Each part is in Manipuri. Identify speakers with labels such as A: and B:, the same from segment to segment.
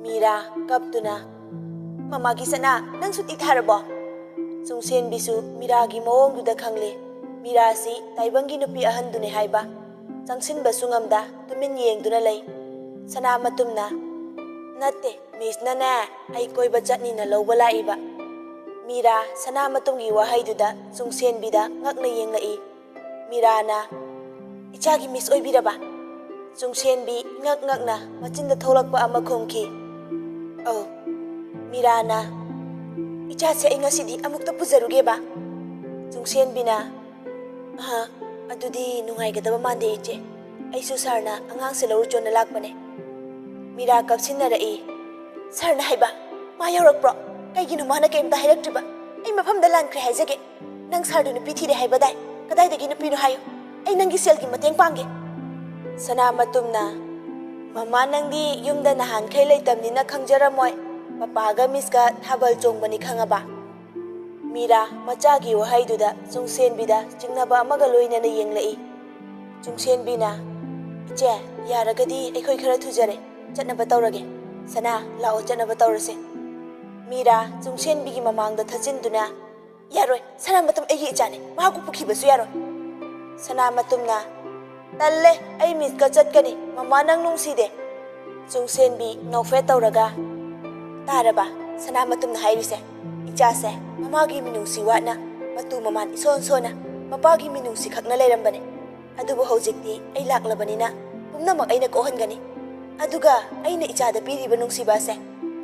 A: ꯃꯤꯔꯥ ꯀꯞꯇꯨꯅ ꯃꯃꯥꯒꯤ ꯁꯅꯥ ꯅꯪꯁꯨ ꯇꯤꯊꯔꯕꯣ? ꯆꯨꯡꯁꯦꯟꯕꯤꯁꯨ ꯃꯤꯔꯥꯒꯤ ꯃꯑꯣꯡꯗꯨꯗ ꯈꯪꯂꯦ ꯃꯤꯔꯥꯁꯤ ꯇꯥꯏꯕꯪꯒꯤ ꯅꯨꯄꯤ ꯑꯍꯟꯗꯨꯅꯦ ꯍꯥꯏꯕ꯫ ꯆꯪꯁꯤꯟꯕꯁꯨ ꯉꯝꯗ ꯇꯨꯃꯤꯟ ꯌꯦꯡꯗꯨꯅ ꯂꯩ꯫ ꯁꯅꯥꯃꯇꯨꯝꯅ ꯅꯠꯇꯦ ꯃꯤꯁꯅꯅꯦ ꯑꯩ ꯀꯣꯏꯕ ꯆꯠꯅꯤꯅ ꯂꯧꯕ ꯂꯥꯛꯏꯕ꯫ ꯃꯤꯔꯥ ꯁꯅꯥꯃꯇꯨꯝꯒꯤ ꯋꯥꯍꯩꯗꯨꯗ ꯆꯨꯡꯁꯦꯟꯕꯤꯗ ꯉꯛꯅ ꯌꯦꯡꯂꯛꯏ꯫ ꯃꯤꯔꯥꯅ ꯏꯆꯥꯒꯤ ꯃꯤꯁ ꯑꯣꯏꯕꯤꯔꯕ? ꯆꯨꯡꯁꯦꯟꯕꯤ ꯉꯛꯅ ꯃꯆꯤꯟꯗ ꯊꯣꯛꯂꯛꯄ ꯑꯃ ꯈꯨꯝꯈꯤ꯫ ꯃꯤꯔꯥꯅ ꯏꯆꯥꯁꯦ ꯑꯩ ꯉꯁꯤꯗꯤ ꯑꯃꯨꯛꯇ ꯄꯨꯖꯔꯨꯒꯦꯕ? ꯆꯨꯡꯁꯦꯟꯕꯤꯅ ꯑꯗꯨꯗꯤ ꯅꯨꯡꯉꯥꯏꯒꯗꯕ ꯃꯥꯟꯗꯦ ꯏꯆꯦ, ꯑꯩꯁꯨ ꯁꯥꯔꯅ ꯑꯉꯥꯡꯁꯦ ꯂꯧꯔꯨ ꯆꯣꯟꯅ ꯂꯥꯛꯄꯅꯦ꯫ ꯃꯤꯔꯥ ꯀꯞꯁꯤꯟꯅꯔꯛꯏ꯫ ꯁꯥꯔꯅ ꯍꯥꯏꯕ ꯃꯥ ꯌꯧꯔꯛꯄ꯭ꯔꯣ? ꯀꯩꯒꯤꯅꯣ ꯃꯥꯅ ꯀꯩꯝꯇ ꯍꯥꯏꯔꯛꯇ꯭ꯔꯤꯕ? ꯑꯩ ꯃꯐꯝꯗ ꯂꯥꯟꯈ꯭ꯔꯦ ꯍꯥꯏꯖꯒꯦ꯫ ꯅꯪ ꯁꯥꯔꯗꯨ ꯅꯨꯄꯤ ꯊꯤꯔꯦ ꯍꯥꯏꯕꯗꯥꯏ? ꯀꯗꯥꯏꯗꯒꯤ ꯅꯨꯄꯤꯅꯣ ꯍꯥꯏꯌꯨ, ꯑꯩ ꯅꯪꯒꯤ ꯁꯦꯜꯒꯤ ꯃꯇꯦꯡ ꯄꯥꯡꯒꯦ꯫ ꯁꯅꯥꯃꯇꯨꯝꯅ ꯃꯃꯥ ꯅꯪꯗꯤ ꯌꯨꯝꯗ ꯅꯍꯥꯟꯈꯩ ꯂꯩꯇꯝꯅꯤꯅ ꯈꯪꯖꯔꯝꯃꯣꯏ, ꯄꯄꯥꯒ ꯃꯤꯁꯀ ꯊꯥꯕꯜ ꯆꯣꯡꯕꯅꯤ ꯈꯪꯉꯕ? ꯃꯤꯔꯥ ꯃꯆꯥꯒꯤ ꯋꯥꯍꯩꯗꯨꯗ ꯆꯨꯡꯁꯦꯟꯕꯤꯗ ꯆꯤꯡꯅꯕ ꯑꯃꯒ ꯂꯣꯏꯅꯅ ꯌꯦꯡꯂꯛꯏ꯫ ꯆꯨꯡꯁꯦꯟꯕꯤꯅ ꯏꯆꯦ ꯌꯥꯔꯒꯗꯤ ꯑꯩꯈꯣꯏ ꯈꯔ ꯊꯨꯖꯔꯦ, ꯆꯠꯅꯕ ꯇꯧꯔꯒꯦ꯫ ꯁꯅꯥ ꯂꯥꯛꯑꯣ ꯆꯠꯅꯕ ꯇꯧꯔꯁꯦ꯫ ꯃꯤꯔꯥ ꯆꯨꯡꯁꯦꯟꯕꯤꯒꯤ ꯃꯃꯥꯡꯗ ꯊꯠꯆꯤꯟꯗꯨꯅ ꯌꯥꯔꯣꯏ, ꯁꯅꯥꯃꯇꯨꯝ ꯑꯩꯒꯤ ꯏꯆꯥꯅꯦ, ꯃꯍꯥꯛꯄꯨ ꯄꯨꯈꯤꯕꯁꯨ ꯌꯥꯔꯣꯏ꯫ ꯁꯅꯥꯃꯇꯨꯝꯅ ꯇꯜꯂꯦ, ꯑꯩ ꯃꯤꯁꯀ ꯆꯠꯀꯅꯤ, ꯃꯃꯥ ꯅꯪ ꯅꯨꯡꯁꯤꯗꯦ꯫ ꯆꯨꯡꯁꯦꯟꯕꯤ ꯅꯣꯛꯐꯦꯠ ꯇꯧꯔꯒ ꯇꯥꯔꯕ ꯁꯅꯥꯃꯇꯨꯝꯅ ꯍꯥꯏꯔꯤꯁꯦ? ꯏꯆꯥꯁꯦ ꯃꯃꯥꯒꯤ ꯃꯤꯅꯨꯡꯁꯤ ꯋꯥꯠꯅ ꯃꯇꯨ ꯃꯃꯥꯟ ꯏꯁꯣꯟ ꯁꯣꯟꯅ ꯃꯄꯥꯒꯤ ꯃꯤꯅꯨꯡꯁꯤ ꯈꯛꯅ ꯂꯩꯔꯝꯕꯅꯦ꯫ ꯑꯗꯨꯕꯨ ꯍꯧꯖꯤꯛꯇꯤ ꯑꯩ ꯂꯥꯛꯂꯕꯅꯤꯅ ꯄꯨꯝꯅꯃꯛ ꯑꯩꯅ ꯀꯣꯛꯍꯟꯒꯅꯤ꯫ ꯑꯗꯨꯒ ꯑꯩꯅ ꯏꯆꯥꯗ ꯄꯤꯔꯤꯕ ꯅꯨꯡꯁꯤꯕꯁꯦ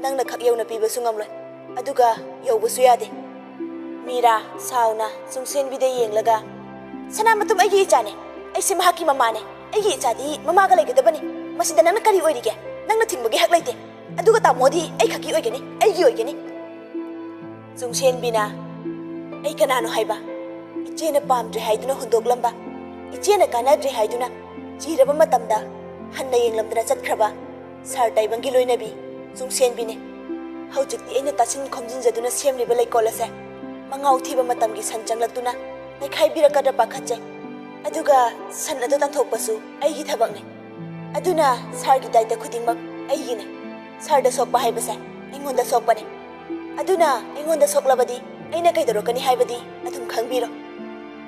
A: ꯅꯪꯅ ꯈꯛ ꯌꯧꯅ ꯄꯤꯕꯁꯨ ꯉꯝꯂꯣꯏ, ꯑꯗꯨꯒ ꯌꯧꯕꯁꯨ ꯌꯥꯗꯦ꯫ ꯃꯤꯔꯥ ꯁꯥꯎꯅ ꯆꯨꯡꯁꯦꯟꯕꯤꯗ ꯌꯦꯡꯂꯒ ꯁꯅꯥꯃꯇꯨꯝ ꯑꯩꯒꯤ ꯏꯆꯥꯅꯦ, ꯑꯩꯁꯦ ꯃꯍꯥꯛꯀꯤ ꯃꯃꯥꯅꯦ, ꯑꯩꯒꯤ ꯏꯆꯥꯗꯤ ꯃꯃꯥꯒ ꯂꯩꯒꯗꯕꯅꯤ꯫ ꯃꯁꯤꯗ ꯅꯪꯅ ꯀꯔꯤ ꯑꯣꯏꯔꯤꯒꯦ? ꯅꯪꯅ ꯊꯤꯡꯕꯒꯤ ꯍꯛ ꯂꯩꯇꯦ꯫ ꯑꯗꯨꯒ ꯇꯥꯃꯣꯗꯤ ꯑꯩ ꯈꯛꯀꯤ ꯑꯣꯏꯒꯅꯤ, ꯑꯩꯒꯤ ꯑꯣꯏꯒꯅꯤ꯫ ꯆꯨꯡꯁꯦꯟꯕꯤꯅ ꯑꯩ ꯀꯅꯥꯅꯣ ꯍꯥꯏꯕ? ꯏꯆꯦꯅ ꯄꯥꯝꯗ꯭ꯔꯦ ꯍꯥꯏꯗꯨꯅ ꯍꯨꯟꯗꯣꯛꯂꯝꯕ, ꯏꯆꯦꯅ ꯀꯥꯟꯅꯗ꯭ꯔꯦ ꯍꯥꯏꯗꯨꯅ ꯆꯤꯔꯕ ꯃꯇꯝꯗ ꯍꯟꯅ ꯌꯦꯡꯂꯝꯗꯅ ꯆꯠꯈ꯭ꯔꯕ ꯁꯥꯔ ꯇꯥꯏꯕꯪꯒꯤ ꯂꯣꯏꯅꯕꯤ ꯆꯨꯡꯁꯦꯟꯕꯤꯅꯦ꯫ ꯍꯧꯖꯤꯛꯇꯤ ꯑꯩꯅ ꯇꯥꯁꯤꯟ ꯈꯣꯝꯖꯤꯟꯖꯗꯨꯅ ꯁꯦꯝꯂꯤꯕ ꯂꯩꯀꯣꯜ ꯑꯁꯦ ꯃꯉꯥꯎ ꯊꯤꯕ ꯃꯇꯝꯒꯤ ꯁꯟ ꯆꯪꯂꯛꯇꯨꯅ ꯅꯩꯈꯥꯏꯕꯤꯔꯛꯀꯗ꯭ꯔ ꯄꯥꯈꯠꯆꯩ꯫ ꯑꯗꯨꯒ ꯁꯟ ꯑꯗꯨ ꯇꯥꯟꯊꯣꯛꯄꯁꯨ ꯑꯩꯒꯤ ꯊꯕꯛꯅꯤ꯫ ꯑꯗꯨꯅ ꯁꯥꯔꯒꯤ ꯗꯥꯏꯇ ꯈꯨꯗꯤꯡꯃꯛ ꯑꯩꯒꯤꯅꯦ꯫ ꯁꯥꯔꯗ ꯁꯣꯛꯄ ꯍꯥꯏꯕꯁꯦ ꯑꯩꯉꯣꯟꯗ ꯁꯣꯛꯄꯅꯦ꯫ ꯑꯗꯨꯅ ꯑꯩꯉꯣꯟꯗ ꯁꯣꯛꯂꯕꯗꯤ ꯑꯩꯅ ꯀꯩꯗꯧꯔꯛꯀꯅꯤ ꯍꯥꯏꯕꯗꯤ ꯑꯗꯨꯝ ꯈꯪꯕꯤꯔꯣ꯫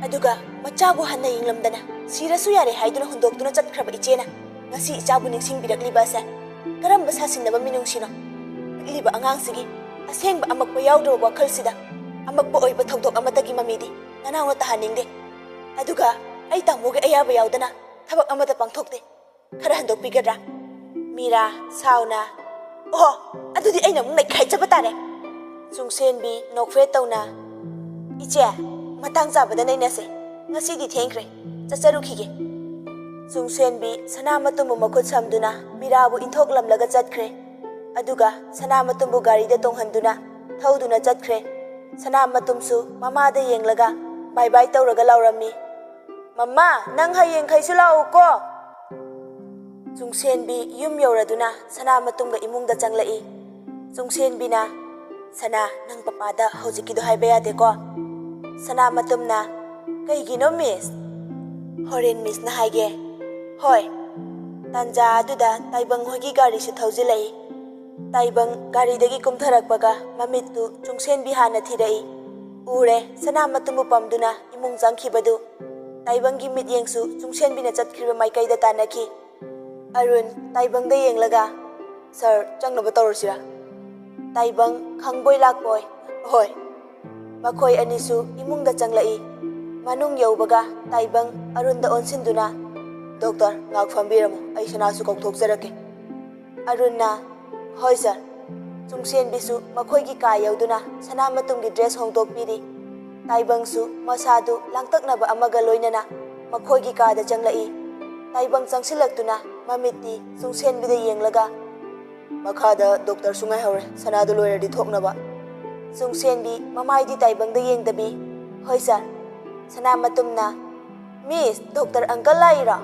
A: ꯑꯗꯨꯒ ꯃꯆꯥꯕꯨ ꯍꯟꯅ ꯌꯦꯡꯂꯝꯗꯅ ꯁꯤꯔꯁꯨ ꯌꯥꯔꯦ ꯍꯥꯏꯗꯨꯅ ꯍꯨꯟꯗꯣꯛꯇꯨꯅ ꯆꯠꯈ꯭ꯔꯕ ꯏꯆꯦꯅ ꯉꯁꯤ ꯏꯆꯥꯕꯨ ꯅꯤꯡꯁꯤꯡꯕꯤꯔꯛꯂꯤꯕ ꯑꯁꯦ ꯀꯔꯝꯕ ꯁꯥꯁꯤꯟꯅꯕ ꯃꯤꯅꯨꯡꯁꯤꯅꯣ? ꯄꯤꯛꯂꯤꯕ ꯑꯉꯥꯡꯁꯤꯒꯤ ꯑꯁꯦꯡꯕ ꯑꯃꯛꯄ ꯌꯥꯎꯗ꯭ꯔꯕ ꯋꯥꯈꯜꯁꯤꯗ ꯑꯃꯛꯄ ꯑꯣꯏꯕ ꯊꯧꯗꯣꯛ ꯑꯃꯠꯇꯒꯤ ꯃꯃꯤꯗꯤ ꯅꯅꯥꯎꯅ ꯇꯥꯍꯟꯅꯤꯡꯗꯦ꯫ ꯑꯗꯨꯒ ꯑꯩ ꯇꯥꯃꯣꯒꯤ ꯑꯌꯥꯕ ꯌꯥꯎꯗꯅ ꯊꯕꯛ ꯑꯃꯠꯇ ꯄꯥꯡꯊꯣꯛꯇꯦ꯫ ꯈꯔ ꯍꯟꯗꯣꯛꯄꯤꯒꯗ꯭ꯔꯥ? ꯃꯤꯔꯥ ꯁꯥꯎꯅ ꯑꯣꯍꯣ ꯑꯗꯨꯗꯤ ꯑꯩꯅ ꯑꯃꯨꯛ ꯅꯩꯈꯥꯏꯖꯕ ꯇꯥꯔꯦ꯫ ꯆꯨꯡꯁꯦꯟꯕꯤ ꯅꯣꯛꯐꯦꯠ ꯇꯧꯅ ꯏꯆꯦ ꯃꯇꯥꯡ ꯆꯥꯕꯗ ꯅꯩꯅꯁꯦ, ꯉꯁꯤꯗꯤ ꯊꯦꯡꯈ꯭ꯔꯦ, ꯆꯠꯆꯔꯨꯈꯤꯒꯦ꯫ ꯆꯨꯡꯁꯦꯟꯕꯤ ꯁꯅꯥꯃꯇꯨꯝꯕꯨ ꯃꯈꯨꯠ ꯁꯝꯗꯨꯅ ꯃꯤꯔꯥꯕꯨ ꯏꯟꯊꯣꯛꯂꯝꯂꯒ ꯆꯠꯈ꯭ꯔꯦ꯫ ꯑꯗꯨꯒ ꯁꯅꯥꯃꯇꯨꯝꯕꯨ ꯒꯥꯔꯤꯗ ꯇꯣꯡꯍꯟꯗꯨꯅ ꯊꯧꯗꯨꯅ ꯆꯠꯈ꯭ꯔꯦ꯫ ꯁꯅꯥꯃꯇꯨꯝꯁꯨ ꯃꯃꯥꯗ ꯌꯦꯡꯂꯒ ꯕꯥꯏ ꯕꯥꯏ ꯇꯧꯔꯒ ꯂꯥꯎꯔꯝꯃꯤ꯫ ꯃꯃꯥ ꯅꯪ ꯍꯌꯦꯡꯈꯩꯁꯨ ꯂꯥꯛꯎꯀꯣ꯫ ꯆꯨꯡꯁꯦꯟꯕꯤ ꯌꯨꯝ ꯌꯧꯔꯗꯨꯅ ꯁꯅꯥꯃꯇꯨꯝꯒ ꯏꯃꯨꯡꯗ ꯆꯪꯂꯛꯏ꯫ ꯆꯨꯡꯁꯦꯟꯕꯤꯅ ꯁꯅꯥ ꯅꯪ ꯄꯄꯥꯗ ꯍꯧꯖꯤꯛꯀꯤꯗꯣ ꯍꯥꯏꯕ ꯌꯥꯗꯦꯀꯣ꯫ ꯁꯅꯥꯃꯇꯨꯝꯅ ꯀꯩꯒꯤꯅꯣ ꯃꯤꯁ? ꯍꯣꯔꯦꯟ ꯃꯤꯁꯅ ꯍꯥꯏꯒꯦ꯫ ꯍꯣꯏ꯫ ꯇꯥꯟꯖꯥ ꯑꯗꯨꯗ ꯇꯥꯏꯕꯪ ꯍꯣꯏꯒꯤ ꯒꯥꯔꯤꯁꯨ ꯊꯧꯖꯤꯜꯂꯛꯏ꯫ ꯇꯥꯏꯕꯪ ꯒꯥꯔꯤꯗꯒꯤ ꯀꯨꯝꯊꯔꯛꯄꯒ ꯃꯃꯤꯠꯇꯨ ꯆꯨꯡꯁꯦꯟꯕꯤ ꯍꯥꯟꯅ ꯊꯤꯔꯛꯏ꯫ ꯎꯔꯦ ꯁꯅꯥꯃꯇꯨꯝꯕꯨ ꯄꯝꯗꯨꯅ ꯏꯃꯨꯡ ꯆꯪꯈꯤꯕꯗꯨ꯫ ꯇꯥꯏꯕꯪꯒꯤ ꯃꯤꯠꯌꯦꯡꯁꯨ ꯆꯨꯡꯁꯦꯟꯕꯤꯅ ꯆꯠꯈ꯭ꯔꯤꯕ ꯃꯥꯏꯀꯩꯗ ꯇꯥꯟꯅꯈꯤ꯫ ꯑꯔꯨꯟ ꯇꯥꯏꯕꯪꯗ ꯌꯦꯡꯂꯒ ꯁꯥꯔ ꯆꯪꯅꯕ ꯇꯧꯔꯁꯤꯔꯥ? ꯇꯥꯏꯕꯪ ꯈꯪꯕꯣꯏ ꯂꯥꯛꯄꯣꯏ ꯍꯣꯏ꯫ ꯃꯈꯣꯏ ꯑꯅꯤꯁꯨ ꯏꯃꯨꯡꯗ ꯆꯪꯂꯛꯏ꯫ ꯃꯅꯨꯡ ꯌꯧꯕꯒ ꯇꯥꯏꯕꯪ ꯑꯔꯨꯟꯗ ꯑꯣꯟꯁꯤꯟꯗꯨꯅ ꯗꯣꯛꯇꯔ ꯉꯥꯛ ꯐꯝꯕꯤꯔꯝꯃꯨ, ꯑꯩ ꯁꯅꯥꯁꯨ ꯀꯧꯊꯣꯛꯆꯔꯛꯀꯦ꯫ ꯑꯔꯨꯟꯅ ꯍꯣꯏ ꯁꯥꯔ꯫ ꯆꯨꯡꯁꯦꯟꯕꯤꯁꯨ ꯃꯈꯣꯏꯒꯤ ꯀꯥ ꯌꯧꯗꯨꯅ ꯁꯅꯥꯃꯇꯨꯝꯒꯤ ꯗ꯭ꯔꯦꯁ ꯍꯣꯡꯗꯣꯛꯄꯤꯔꯤ꯫ ꯇꯥꯏꯕꯪꯁꯨ ꯃꯁꯥꯗꯨ ꯂꯥꯡꯇꯛꯅꯕ ꯑꯃꯒ ꯂꯣꯏꯅꯅ ꯃꯈꯣꯏꯒꯤ ꯀꯥꯗ ꯆꯪꯂꯛꯏ꯫ ꯇꯥꯏꯕꯪ ꯆꯪꯁꯤꯜꯂꯛꯇꯨꯅ ꯃꯃꯤꯠꯇꯤ ꯆꯨꯡꯁꯦꯟꯕꯤꯗ ꯌꯦꯡꯂꯒ ꯃꯈꯥꯗ ꯗꯣꯛꯇꯔꯁꯨ ꯉꯥꯏꯍꯧꯔꯦ, ꯁꯅꯥꯗꯨ ꯂꯣꯏꯔꯗꯤ ꯊꯣꯛꯅꯕ꯫ ꯆꯨꯡꯁꯦꯟꯕꯤ ꯃꯃꯥꯏꯗꯤ ꯇꯥꯏꯕꯪꯗ ꯌꯦꯡꯗꯕꯤ ꯍꯣꯏ ꯁꯥꯔ꯫ ꯁꯅꯥꯃꯇꯨꯝꯅ ꯃꯤꯁ ꯗꯣꯛꯇꯔ ꯑꯪꯀꯜ ꯂꯥꯛꯏꯔꯣ?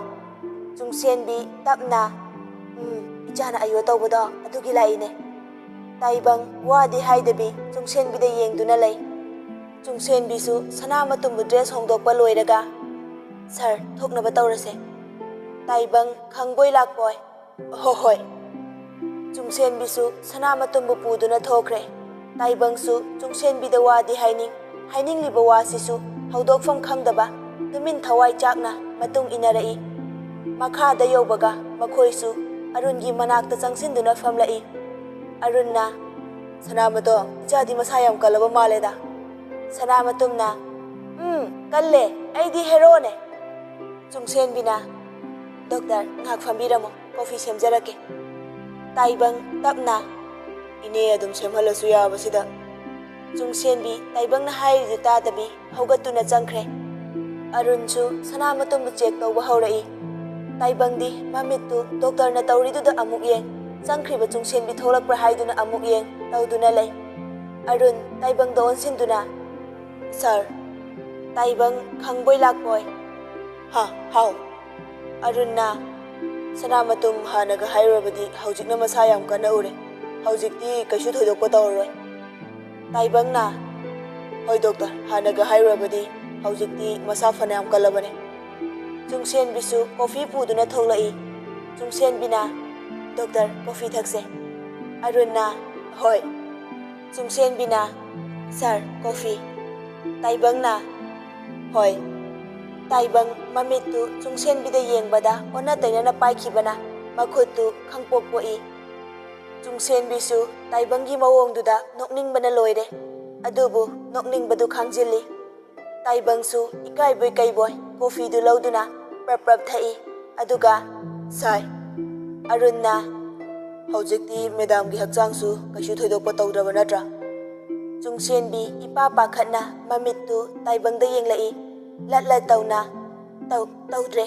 A: ꯆꯨꯡꯁꯦꯟꯕꯤ ꯇꯞꯅ ꯏꯆꯥꯅ ꯑꯌꯣ ꯇꯧꯕꯗꯣ ꯑꯗꯨꯒꯤ ꯂꯥꯛꯏꯅꯦ꯫ ꯇꯥꯏꯕꯪ ꯋꯥꯗꯤ ꯍꯥꯏꯗꯕꯤ ꯆꯨꯡꯁꯦꯟꯕꯤꯗ ꯌꯦꯡꯗꯨꯅ ꯂꯩ꯫ ꯆꯨꯡꯁꯦꯟꯕꯤꯁꯨ ꯁꯅꯥꯃꯇꯨꯝꯕꯨ ꯗ꯭ꯔꯦꯁ ꯍꯣꯡꯗꯣꯛꯄ ꯂꯣꯏꯔꯒ ꯁꯥꯔ ꯊꯣꯛꯅꯕ ꯇꯧꯔꯁꯦ꯫ ꯇꯥꯏꯕꯪ ꯈꯪꯕꯣꯏ ꯂꯥꯛꯄꯣꯏ ꯍꯣꯏ꯫ Chungsenbisu Sanamatumbu puduna thokre. Taibangsu Chungsenbida wadi hainingliba wasisu haudokfam khangdaba tumin thawai chakna matung inarai. Makhada yaubaga makhoisu Arungi manakta changsinduna famlai. Arunna Sanamato jadi masayam kalaba maleda. Sanamatumna kalle aidi herone. Chungsenbina Doktor ngak fambiramo coffee semjarake. Taibang tapna ine adum semhalasu yabasida. Chungsenbi taibangna hairidu tadabi haugatuna changkhre. Arunsu Sanamatumbu check tawba haurai. Taibangdi mamittu doctor na tawriduda amuk yeng. Changkhriba Chungsenbi tholakpra haiduna amuk yeng tawduna lay. Arun taibang da onsinduna. Sir, taibang khangboi lakboy. Ha, how? Arunna Sanamatum hanaga hairabadi haujikna masayam kana ure. Haujikti kashu thoidokpa tawroi. Taibangna hoi doctor hanaga hairabadi haujikti masa fanayam kalabane. Chungsenbisu coffee puduna tholai. Chungsenbina Doctor coffee thakse. Arunna hoi. Chungsenbina Sir coffee. Taibangna hoi. Taibang mamittu Chungsenbida yengbada ona tainana paikhibana makhuttu khangpokpoi. Chungsenbisu Taibangi mawongduda nokningbana loire. Adubu nokningbadu khangjilli. Taibangsu ikaiboi kaiboi coffee du lauduna prap thai. Aduga sai. Arunna haujikti madam gi hakchangsu kashu thoidokpa tawdraba natra. Chungsenbi ipa pakhatna mamittu Taibangda yenglai. Lat tawna tawdre.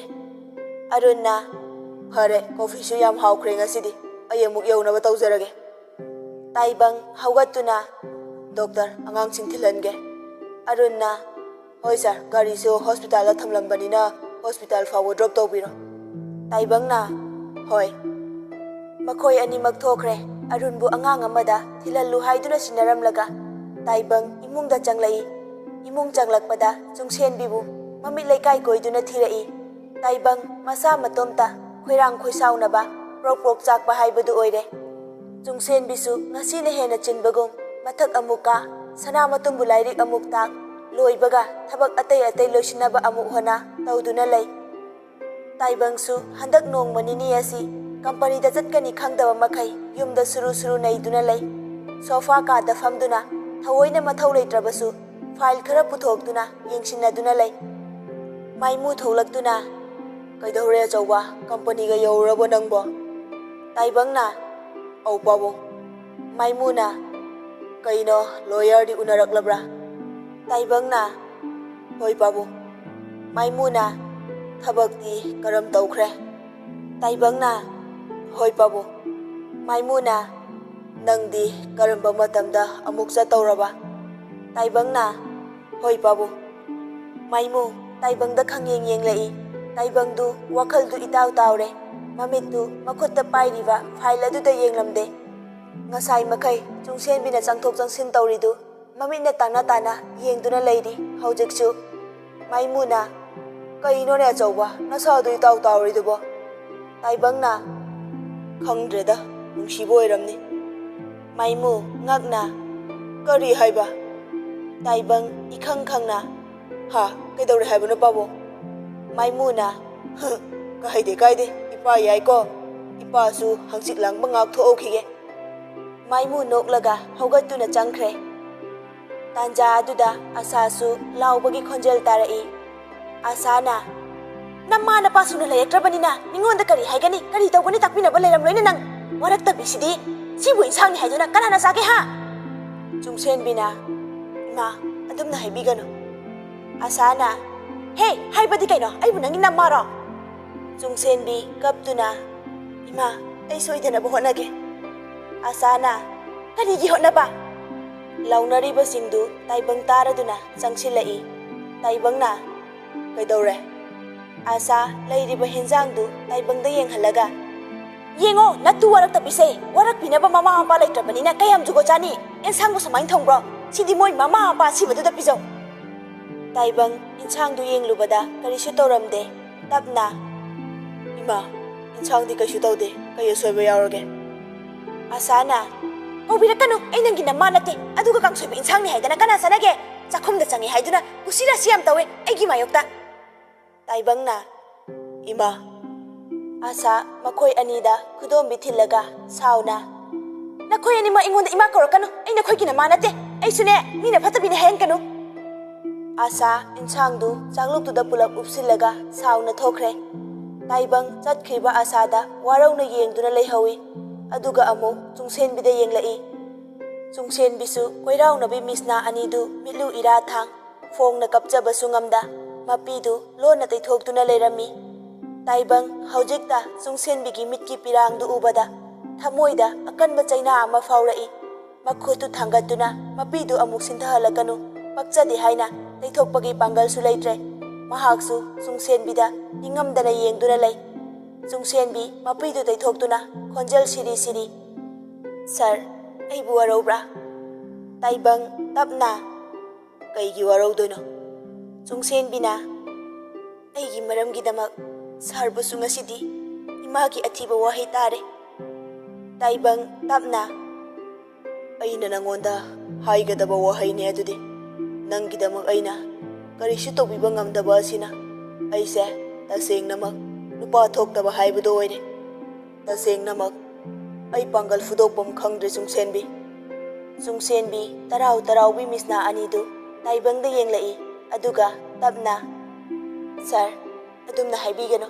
A: Arunna hare coffee su yam hawkhre ngasidi ayamuk yawnaba tawjarage. Taibang hawgatuna doctor angang singthilange. Arunna hoi sir gari su hospital la thamlambanina hospital fawo drop tawbiro. Taibangna hoi. Makhoi animak thokre. Arunbu angang amada thilallu haiduna sinaramlaga Taibang imungda changlai. Imung changlakpada Chungsenbibu mamit laikai koiduna thirai. Taibang masa matomta khoirang khoisaunaba prok chakpa haibadu oire. Chungsenbisu ngasina hena chinbagum mathak amuka Sanamatumbu lairik amuk tak loibaga thabak atai loisinaba amuk hona tawduna lay. Taibangsu handak nongmanini asi company da chatkani khangdaba makhai yumda suru naiduna lay. Sofa ka da famduna thawoina mathau leitrabasu file khara puthokduna yengsinaduna lay. Maimu tholakduna kaidore chawba company ga yaurabo nangbo. Taibangna au pabo. Maimuna kaino lawyer di unaraklabra. Taibangna hoi pabo. Maimuna thabakti karam tawkhre. Taibangna hoi pabo. Maimuna nangdi karamba matamda amuk cha tawraba. Taibangna hoi pabo. Maimu Taibangda khangyeng yenglai. Taibangdu wakhaldu itaw tawre. Mamittu makhutta pairiba file aduda yenglamde. Ngasai makai Chungsenbina changthok changsin tawridu mamitna tana yengduna leiri haujiksu. Maimuna kainone achauba nasadu itaw tawridubo. Taibangna khangdreda nungsibo oiramni. Maimu ngakna kari haiba. Taibang ikhangna ha kaidore haibano pabo. Maimuna kaide ipa yai ko ipa su hangchik langba ngak thokhige. Maimu noklaga haugatuna changkhre. Tanja aduda asasu laubagi khonjel tarai. Asana namma na pasuna layaktrabanina ningonda kari haigani kari tawgani takpinaba leiram loina nang warak tabisidi sibu insangni haiduna kanana sake ha. Chungsenbina ma adumna haibigano. Asana hey haibadi kaino aibu nangi nammaro. Chungsenbi kaptuna ima ai soidanaba honage. Asana karigi hotnaba. Launariba singdu Taibang taraduna changsilai. Taibangna kaidore. Asa lairiba henjangdu Taibangda yenghalaga yengo natu warak tabise warak pinaba mama mapa laitrabanina kayam jugo chani ensangbo samain thongbro sidi moi mama mapa sibadu da pijo. Taibang insangdu yenglubada karisu tawramde. Tapna ima insangdi kaisu tawde kaya soiba yaurage. Asana, ꯀꯧꯕꯤꯔꯛꯀꯅꯨ ꯑꯩ ꯅꯪꯒꯤ ꯅꯃꯥ ꯅꯠꯇꯦ ꯑꯗꯨꯒ ꯀꯥꯡꯁꯣꯏꯕ ꯏꯟꯁꯥꯡꯅꯤ ꯍꯥꯏꯗꯅ ꯀꯅꯥ ꯆꯥꯅꯒꯦ ꯆꯥꯛꯈꯨꯝꯗ ꯆꯪꯉꯤ ꯍꯥꯏꯗꯨꯅ ꯀꯨꯁꯤꯔꯥꯁꯤ ꯌꯥꯝ ꯇꯧꯋꯦ ꯑꯩꯒꯤ ꯃꯥꯌꯣꯛꯇ ꯇꯥꯏꯕꯪꯅ ꯏꯃꯥ ꯑꯁꯥ ꯃꯈꯣꯏ ꯑꯅꯤꯗ ꯈꯨꯗꯣꯝꯕꯤ ꯊꯤꯜꯂꯒ ꯁꯥꯎꯅ ꯅꯈꯣꯏ ꯑꯅꯤꯃꯛ ꯑꯩꯉꯣꯟꯗ ꯏꯃꯥ ꯀꯧꯔꯛꯀꯅꯨ ꯑꯩ ꯅꯈꯣꯏꯒꯤ ꯅꯃꯥ ꯅꯠꯇꯦ ꯑꯩꯁꯨꯅꯦ ꯃꯤꯅ ꯐꯠꯇꯕꯤꯅꯦ ꯍꯥꯏꯍꯟꯀꯅꯨ ꯑꯁꯥ ꯏꯟꯁꯥꯡꯗꯨ ꯆꯥꯛꯂꯨꯛꯇꯨꯗ ꯄꯨꯂꯞ ꯎꯞꯁꯤꯜꯂꯒ ꯁꯥꯎꯅ ꯊꯣꯛꯈ꯭ꯔꯦ ꯇꯥꯏꯕꯪ ꯆꯠꯈ꯭ꯔꯤꯕ ꯑꯁꯥꯗ ꯋꯥꯔꯧꯅ ꯌꯦꯡꯗꯨꯅ ꯂꯩꯍꯧꯏ ꯑꯗꯨꯒ ꯑꯃꯨꯛ ꯆꯨꯡꯁꯦꯟꯕꯤꯗ ꯌꯦꯡꯂꯛꯏ ꯆꯨꯡꯁꯦꯟꯕꯤꯁꯨ ꯀꯣꯏꯔꯥꯎꯅꯕꯤ ꯃꯤꯁꯅꯥ ꯑꯅꯤꯗꯨ ꯃꯤꯠꯂꯨ ꯏꯔꯥꯊꯥꯡ ꯐꯣꯡꯅ ꯀꯞꯆꯕꯁꯨ ꯉꯝꯗ ꯃꯄꯤꯗꯨ ꯂꯣꯟꯅ ꯇꯩꯊꯣꯛꯇꯨꯅ ꯂꯩꯔꯝꯃꯤ ꯇꯥꯏꯕꯪ ꯍꯧꯖꯤꯛꯇ ꯆꯨꯡꯁꯦꯟꯕꯤꯒꯤ ꯃꯤꯠꯀꯤ ꯄꯤꯔꯥꯡꯗꯨ ꯎꯕꯗ ꯊꯃꯣꯏꯗ ꯑꯀꯟꯕ ꯆꯩꯅꯥ ꯑꯃ ꯐꯥꯎꯔꯛꯏ ꯃꯈꯨꯠꯇꯨ ꯊꯥꯡꯒꯠꯇꯨꯅ ꯃꯄꯤꯗꯨ ꯑꯃꯨꯛ ꯁꯤꯟꯊꯍꯜꯂꯛꯀꯅꯨ ꯄꯛꯆꯗꯦ ꯍꯥꯏꯅ ꯇꯩꯊꯣꯛꯄꯒꯤ ꯄꯥꯡꯒꯜꯁꯨ ꯂꯩꯇ꯭ꯔꯦ ꯃꯍꯥꯛꯁꯨ ꯆꯨꯡꯁꯦꯟꯕꯤꯗ ꯅꯤꯡꯉꯝꯗꯅ ꯌꯦꯡꯗꯨꯅ ꯂꯩ ꯆꯨꯡꯁꯦꯟꯕꯤ ꯃꯄꯤꯗꯨ ꯇꯩꯊꯣꯛꯇꯨꯅ ꯈꯣꯟꯖꯦꯜ ꯁꯤꯔꯤ ꯁꯤꯔꯤ ꯁꯔ ꯑꯩꯕꯨ ꯋꯥꯔꯧꯕ꯭ꯔꯥ ꯇꯥꯏꯕꯪ ꯇꯞꯅ ꯀꯩꯒꯤ ꯋꯥꯔꯧꯗꯣꯏꯅꯣ ꯆꯨꯡꯁꯦꯟꯕꯤꯅ ꯑꯩꯒꯤ ꯃꯔꯝꯒꯤꯗꯃꯛ ꯁꯔꯕꯨꯁꯨ ꯉꯁꯤꯗꯤ ꯏꯃꯥꯒꯤ ꯑꯊꯤꯕ ꯋꯥꯍꯩ ꯇꯥꯔꯦ ꯇꯥꯏꯕꯪ ꯇꯞꯅ ꯑꯩꯅ ꯅꯪꯉꯣꯟꯗ ꯍꯥꯏꯒꯗꯕ ꯋꯥꯍꯩꯅꯦ ꯑꯗꯨꯗꯤ ꯅꯪꯒꯤꯗꯃꯛ ꯑꯩꯅ ꯀꯔꯤꯁꯨ ꯇꯧꯕꯤꯕ ꯉꯝꯗꯕ ꯑꯁꯤꯅ ꯑꯩꯁꯦ ꯇꯁꯦꯡꯅꯃꯛ ꯅꯨꯄꯥ ꯊꯣꯛꯇꯕ ꯍꯥꯏꯕꯗꯣ ꯑꯣꯏꯔꯦ ꯇꯁꯦꯡꯅꯃꯛ ꯑꯩ ꯄꯥꯡꯒꯜ ꯐꯨꯗꯣꯛꯐꯝ ꯈꯪꯗ꯭ꯔꯦ ꯆꯨꯡꯁꯦꯟꯕꯤ ꯇꯔꯥꯎ ꯇꯔꯥꯎꯕꯤ ꯃꯤꯁꯅꯥ ꯑꯅꯤꯗꯨ ꯇꯥꯏꯕꯪꯗ ꯌꯦꯡꯂꯛꯏ ꯑꯗꯨꯒ ꯇꯞꯅ ꯁꯔ ꯑꯗꯨꯝꯅ ꯍꯥꯏꯕꯤꯒꯅꯨ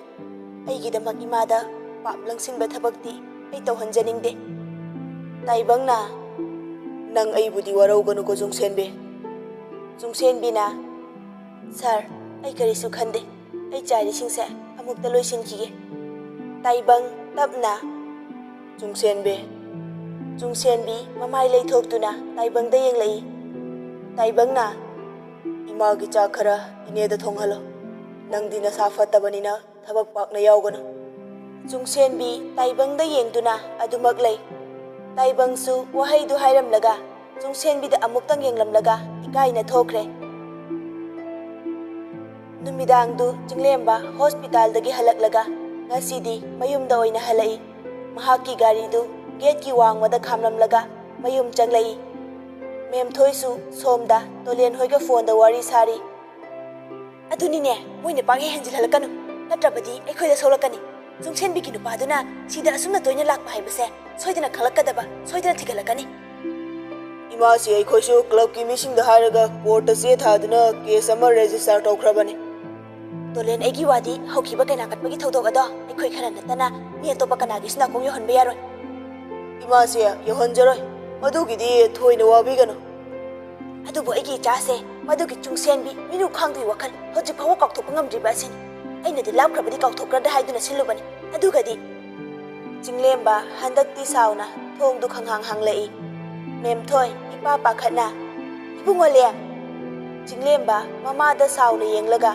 A: ꯑꯩꯒꯤꯗꯃꯛ ꯏꯃꯥꯗ ꯄꯥꯞ ꯂꯪꯁꯤꯟꯕ ꯊꯕꯛꯇꯤ ꯑꯩ ꯇꯧꯍꯟꯖꯅꯤꯡꯗꯦ ꯇꯥꯏꯕꯪꯅ ꯅꯪ ꯑꯩꯕꯨꯗꯤ ꯋꯥꯔꯧꯒꯅꯨꯀꯣ ꯆꯨꯡꯁꯦꯟꯕꯤꯅ ꯁꯔ ꯑꯩ ꯀꯔꯤꯁꯨ ꯈꯟꯗꯦ ꯑꯩ ꯆꯥꯏꯔꯤꯁꯤꯡꯁꯦ ꯑꯃꯨꯛꯇ ꯂꯣꯏꯁꯤꯟꯈꯤꯒꯦ ꯇꯥꯏꯕꯪ ꯇꯞꯅ ꯆꯨꯡꯁꯦꯟꯕꯤ ꯃꯃꯥꯏ ꯂꯩꯊꯣꯛꯇꯨꯅ ꯇꯥꯏꯕꯪꯗ ꯌꯦꯡꯂꯛꯏ ꯇꯥꯏꯕꯪꯅ ꯏꯃꯥꯒꯤ ꯆꯥꯛ ꯈꯔ ꯏꯅꯦꯗ ꯊꯣꯡꯍꯜꯂꯣ ꯅꯪꯗꯤ ꯅꯁꯥ ꯐꯠꯇꯕꯅꯤꯅ ꯊꯕꯛ ꯄꯥꯛꯅ ꯌꯥꯎꯒꯅꯨ ꯆꯨꯡꯁꯦꯟꯕꯤ ꯇꯥꯏꯕꯪꯗ ꯌꯦꯡꯗꯨꯅ ꯑꯗꯨꯃꯛ ꯂꯩ ꯇꯥꯏꯕꯪꯁꯨ ꯋꯥꯍꯩꯗꯨ ꯍꯥꯏꯔꯝꯂꯒ ꯆꯨꯡꯁꯦꯟꯕꯤꯗ ꯑꯃꯨꯛꯇꯪ ꯌꯦꯡꯂꯝꯂꯒ ꯏꯀꯥꯏꯅ ꯊꯣꯛꯈ꯭ꯔꯦ ꯅꯨꯃꯤꯗꯥꯡꯗꯨ ꯆꯤꯡꯂꯦꯝꯕ ꯍꯣꯁꯄꯤꯇꯥꯜꯗꯒꯤ ꯍꯜꯂꯛꯂꯒ ꯉꯁꯤꯗꯤ ꯃꯌꯨꯝꯗ ꯑꯣꯏꯅ ꯍꯜꯂꯛꯏ ꯃꯍꯥꯛꯀꯤ ꯒꯥꯔꯤꯗꯨ ꯒꯦꯠꯀꯤ ꯋꯥꯡꯃꯗ ꯈꯥꯝꯂꯝꯂꯒ ꯃꯌꯨꯝ ꯆꯪꯂꯛꯏ ꯃꯦꯝꯊꯣꯏꯁꯨ ꯁꯣꯝꯗ ꯇꯣꯂꯦꯟ ꯍꯣꯏꯒ ꯐꯣꯟꯗ ꯋꯥꯔꯤ ꯁꯥꯔꯤ ꯑꯗꯨꯅꯤꯅꯦ ꯃꯣꯏꯅ ꯄꯥꯡꯍꯦ ꯍꯦꯟꯖꯤꯜꯍꯜꯂꯛꯀꯅꯨ ꯅꯠꯇ꯭ꯔꯕꯗꯤ ꯑꯩꯈꯣꯏꯗ ꯁꯣꯛꯂꯛꯀꯅꯤ ꯆꯨꯡꯁꯦꯟꯕꯤꯒꯤ ꯅꯨꯄꯥꯗꯨꯅ ꯁꯤꯗ ꯑꯁꯨꯝꯅ ꯇꯣꯏꯅ ꯂꯥꯛꯄ ꯍꯥꯏꯕꯁꯦ ꯁꯣꯏꯗꯅ ꯈꯪꯂꯛꯀꯗꯕ ꯁꯣꯏꯗꯅ ꯊꯤꯒꯠꯂꯛꯀꯅꯤ ꯏꯃꯥꯁꯤ ꯑꯩꯈꯣꯏꯁꯨ ꯀ꯭ꯂꯕꯀꯤ ꯃꯤꯁꯤꯡꯗ ꯍꯥꯏꯔꯒ ꯀꯣꯔꯠꯇ ꯆꯦ ꯊꯥꯗꯨꯅ ꯀꯦꯁ ꯑꯃ ꯔꯦꯖꯤꯁꯇꯔ ꯇꯧꯈ꯭ꯔꯕꯅꯤ ꯇꯣꯂꯦꯟ ꯑꯩꯒꯤ ꯋꯥꯗꯤ ꯍꯧꯈꯤꯕ ꯀꯩꯅꯥ ꯀꯠꯄꯒꯤ ꯊꯧꯗꯣꯛ ꯑꯗꯣ ꯑꯩꯈꯣꯏ ꯈꯔ ꯅꯠꯇꯅ ꯃꯤ ꯑꯇꯣꯞꯄ ꯀꯅꯥꯒꯤꯁꯨ ꯅꯥꯀꯣꯡ ꯌꯧꯍꯟꯕ ꯌꯥꯔꯣꯏ ꯏꯃꯥꯁꯦ ꯌꯧꯍꯟꯖꯔꯣꯏ ꯃꯗꯨꯒꯤꯗꯤ ꯊꯣꯏꯅ ꯋꯥꯕꯤꯒꯅꯨ ꯑꯗꯨꯕꯨ ꯑꯩꯒꯤ ꯏꯆꯥꯁꯦ ꯃꯗꯨꯒꯤ ꯆꯨꯡꯁꯦꯟꯕꯤ ꯃꯤꯅꯨꯈꯥꯡꯗꯨꯒꯤ ꯋꯥꯈꯜ ꯍꯧꯖꯤꯛ ꯐꯥꯎꯕ ꯀꯥꯎꯊꯣꯛꯄ ꯉꯝꯗ꯭ꯔꯤꯕ ꯑꯁꯤꯅꯤ ꯑꯩꯅꯗꯤ ꯂꯥꯞꯈ꯭ꯔꯕꯗꯤ ꯀꯥꯎꯊꯣꯛꯈ꯭ꯔꯗ ꯍꯥꯏꯗꯨꯅ ꯁꯤꯜꯂꯨꯕꯅꯤ ꯑꯗꯨꯒꯗꯤ ꯆꯤꯡꯂꯦꯝꯕ ꯍꯟꯗꯛꯇꯤ ꯁꯥꯎꯅ ꯊꯣꯡꯗꯨ ꯈꯪꯍꯥꯡ ꯍꯥꯡꯂꯛꯏ ꯃꯦꯝꯊꯣꯏ ꯏꯄꯥ ꯄꯥꯈꯠꯅ ꯏꯕꯨꯡꯉꯣꯂꯦꯝ ꯆꯤꯡꯂꯦꯝꯕ ꯃꯃꯥꯗ ꯁꯥꯎꯅ ꯌꯦꯡꯂꯒ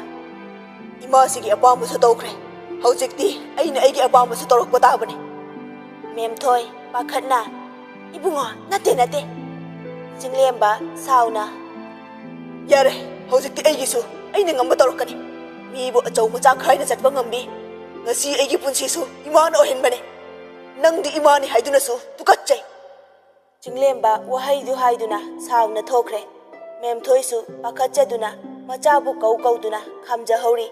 A: ꯏꯃꯥꯁꯤꯒꯤ ꯑꯄꯥꯝꯕꯁꯨ ꯇꯧꯈ꯭ꯔꯦ ꯍꯧꯖꯤꯛꯇꯤ ꯑꯩꯅ ꯑꯩꯒꯤ ꯑꯄꯥꯝꯕꯁꯨ ꯇꯧꯔꯛꯄ ꯇꯥꯕꯅꯤ ꯃꯦꯝꯊꯣꯏ ꯄꯥꯈꯠꯅ ꯏꯕꯨꯡꯉꯣ ꯅꯠꯇꯦ ꯆꯤꯡꯂꯦꯝꯕ ꯁꯥꯎꯅ ꯌꯥꯔꯦ ꯍꯧꯖꯤꯛꯇꯤ ꯑꯩꯒꯤꯁꯨ ꯑꯩꯅ ꯉꯝꯕ ꯇꯧꯔꯛꯀꯅꯤ ꯃꯤꯕꯨ ꯑꯆꯧ ꯃꯆꯥ ꯈꯥꯏꯅ ꯆꯠꯄ ꯉꯝꯕꯤ ꯉꯁꯤ ꯑꯩꯒꯤ ꯄꯨꯟꯁꯤꯁꯨ ꯏꯃꯥꯅ ꯑꯣꯏꯍꯟꯕꯅꯤ ꯅꯪꯗꯤ ꯏꯃꯥꯅꯤ ꯍꯥꯏꯗꯨꯅꯁꯨ ꯇꯨꯀꯠꯆꯩ ꯆꯤꯡꯂꯦꯝꯕ ꯋꯥꯍꯩꯗꯨ ꯍꯥꯏꯗꯨꯅ ꯁꯥꯎꯅ ꯊꯣꯛꯈ꯭ꯔꯦ ꯃꯦꯝꯊꯣꯏꯁꯨ ꯄꯥꯈꯠꯆꯗꯨꯅ ꯃꯆꯥꯕꯨ ꯀꯧꯗꯨꯅ ꯈꯥꯝꯖꯍꯧꯔꯤ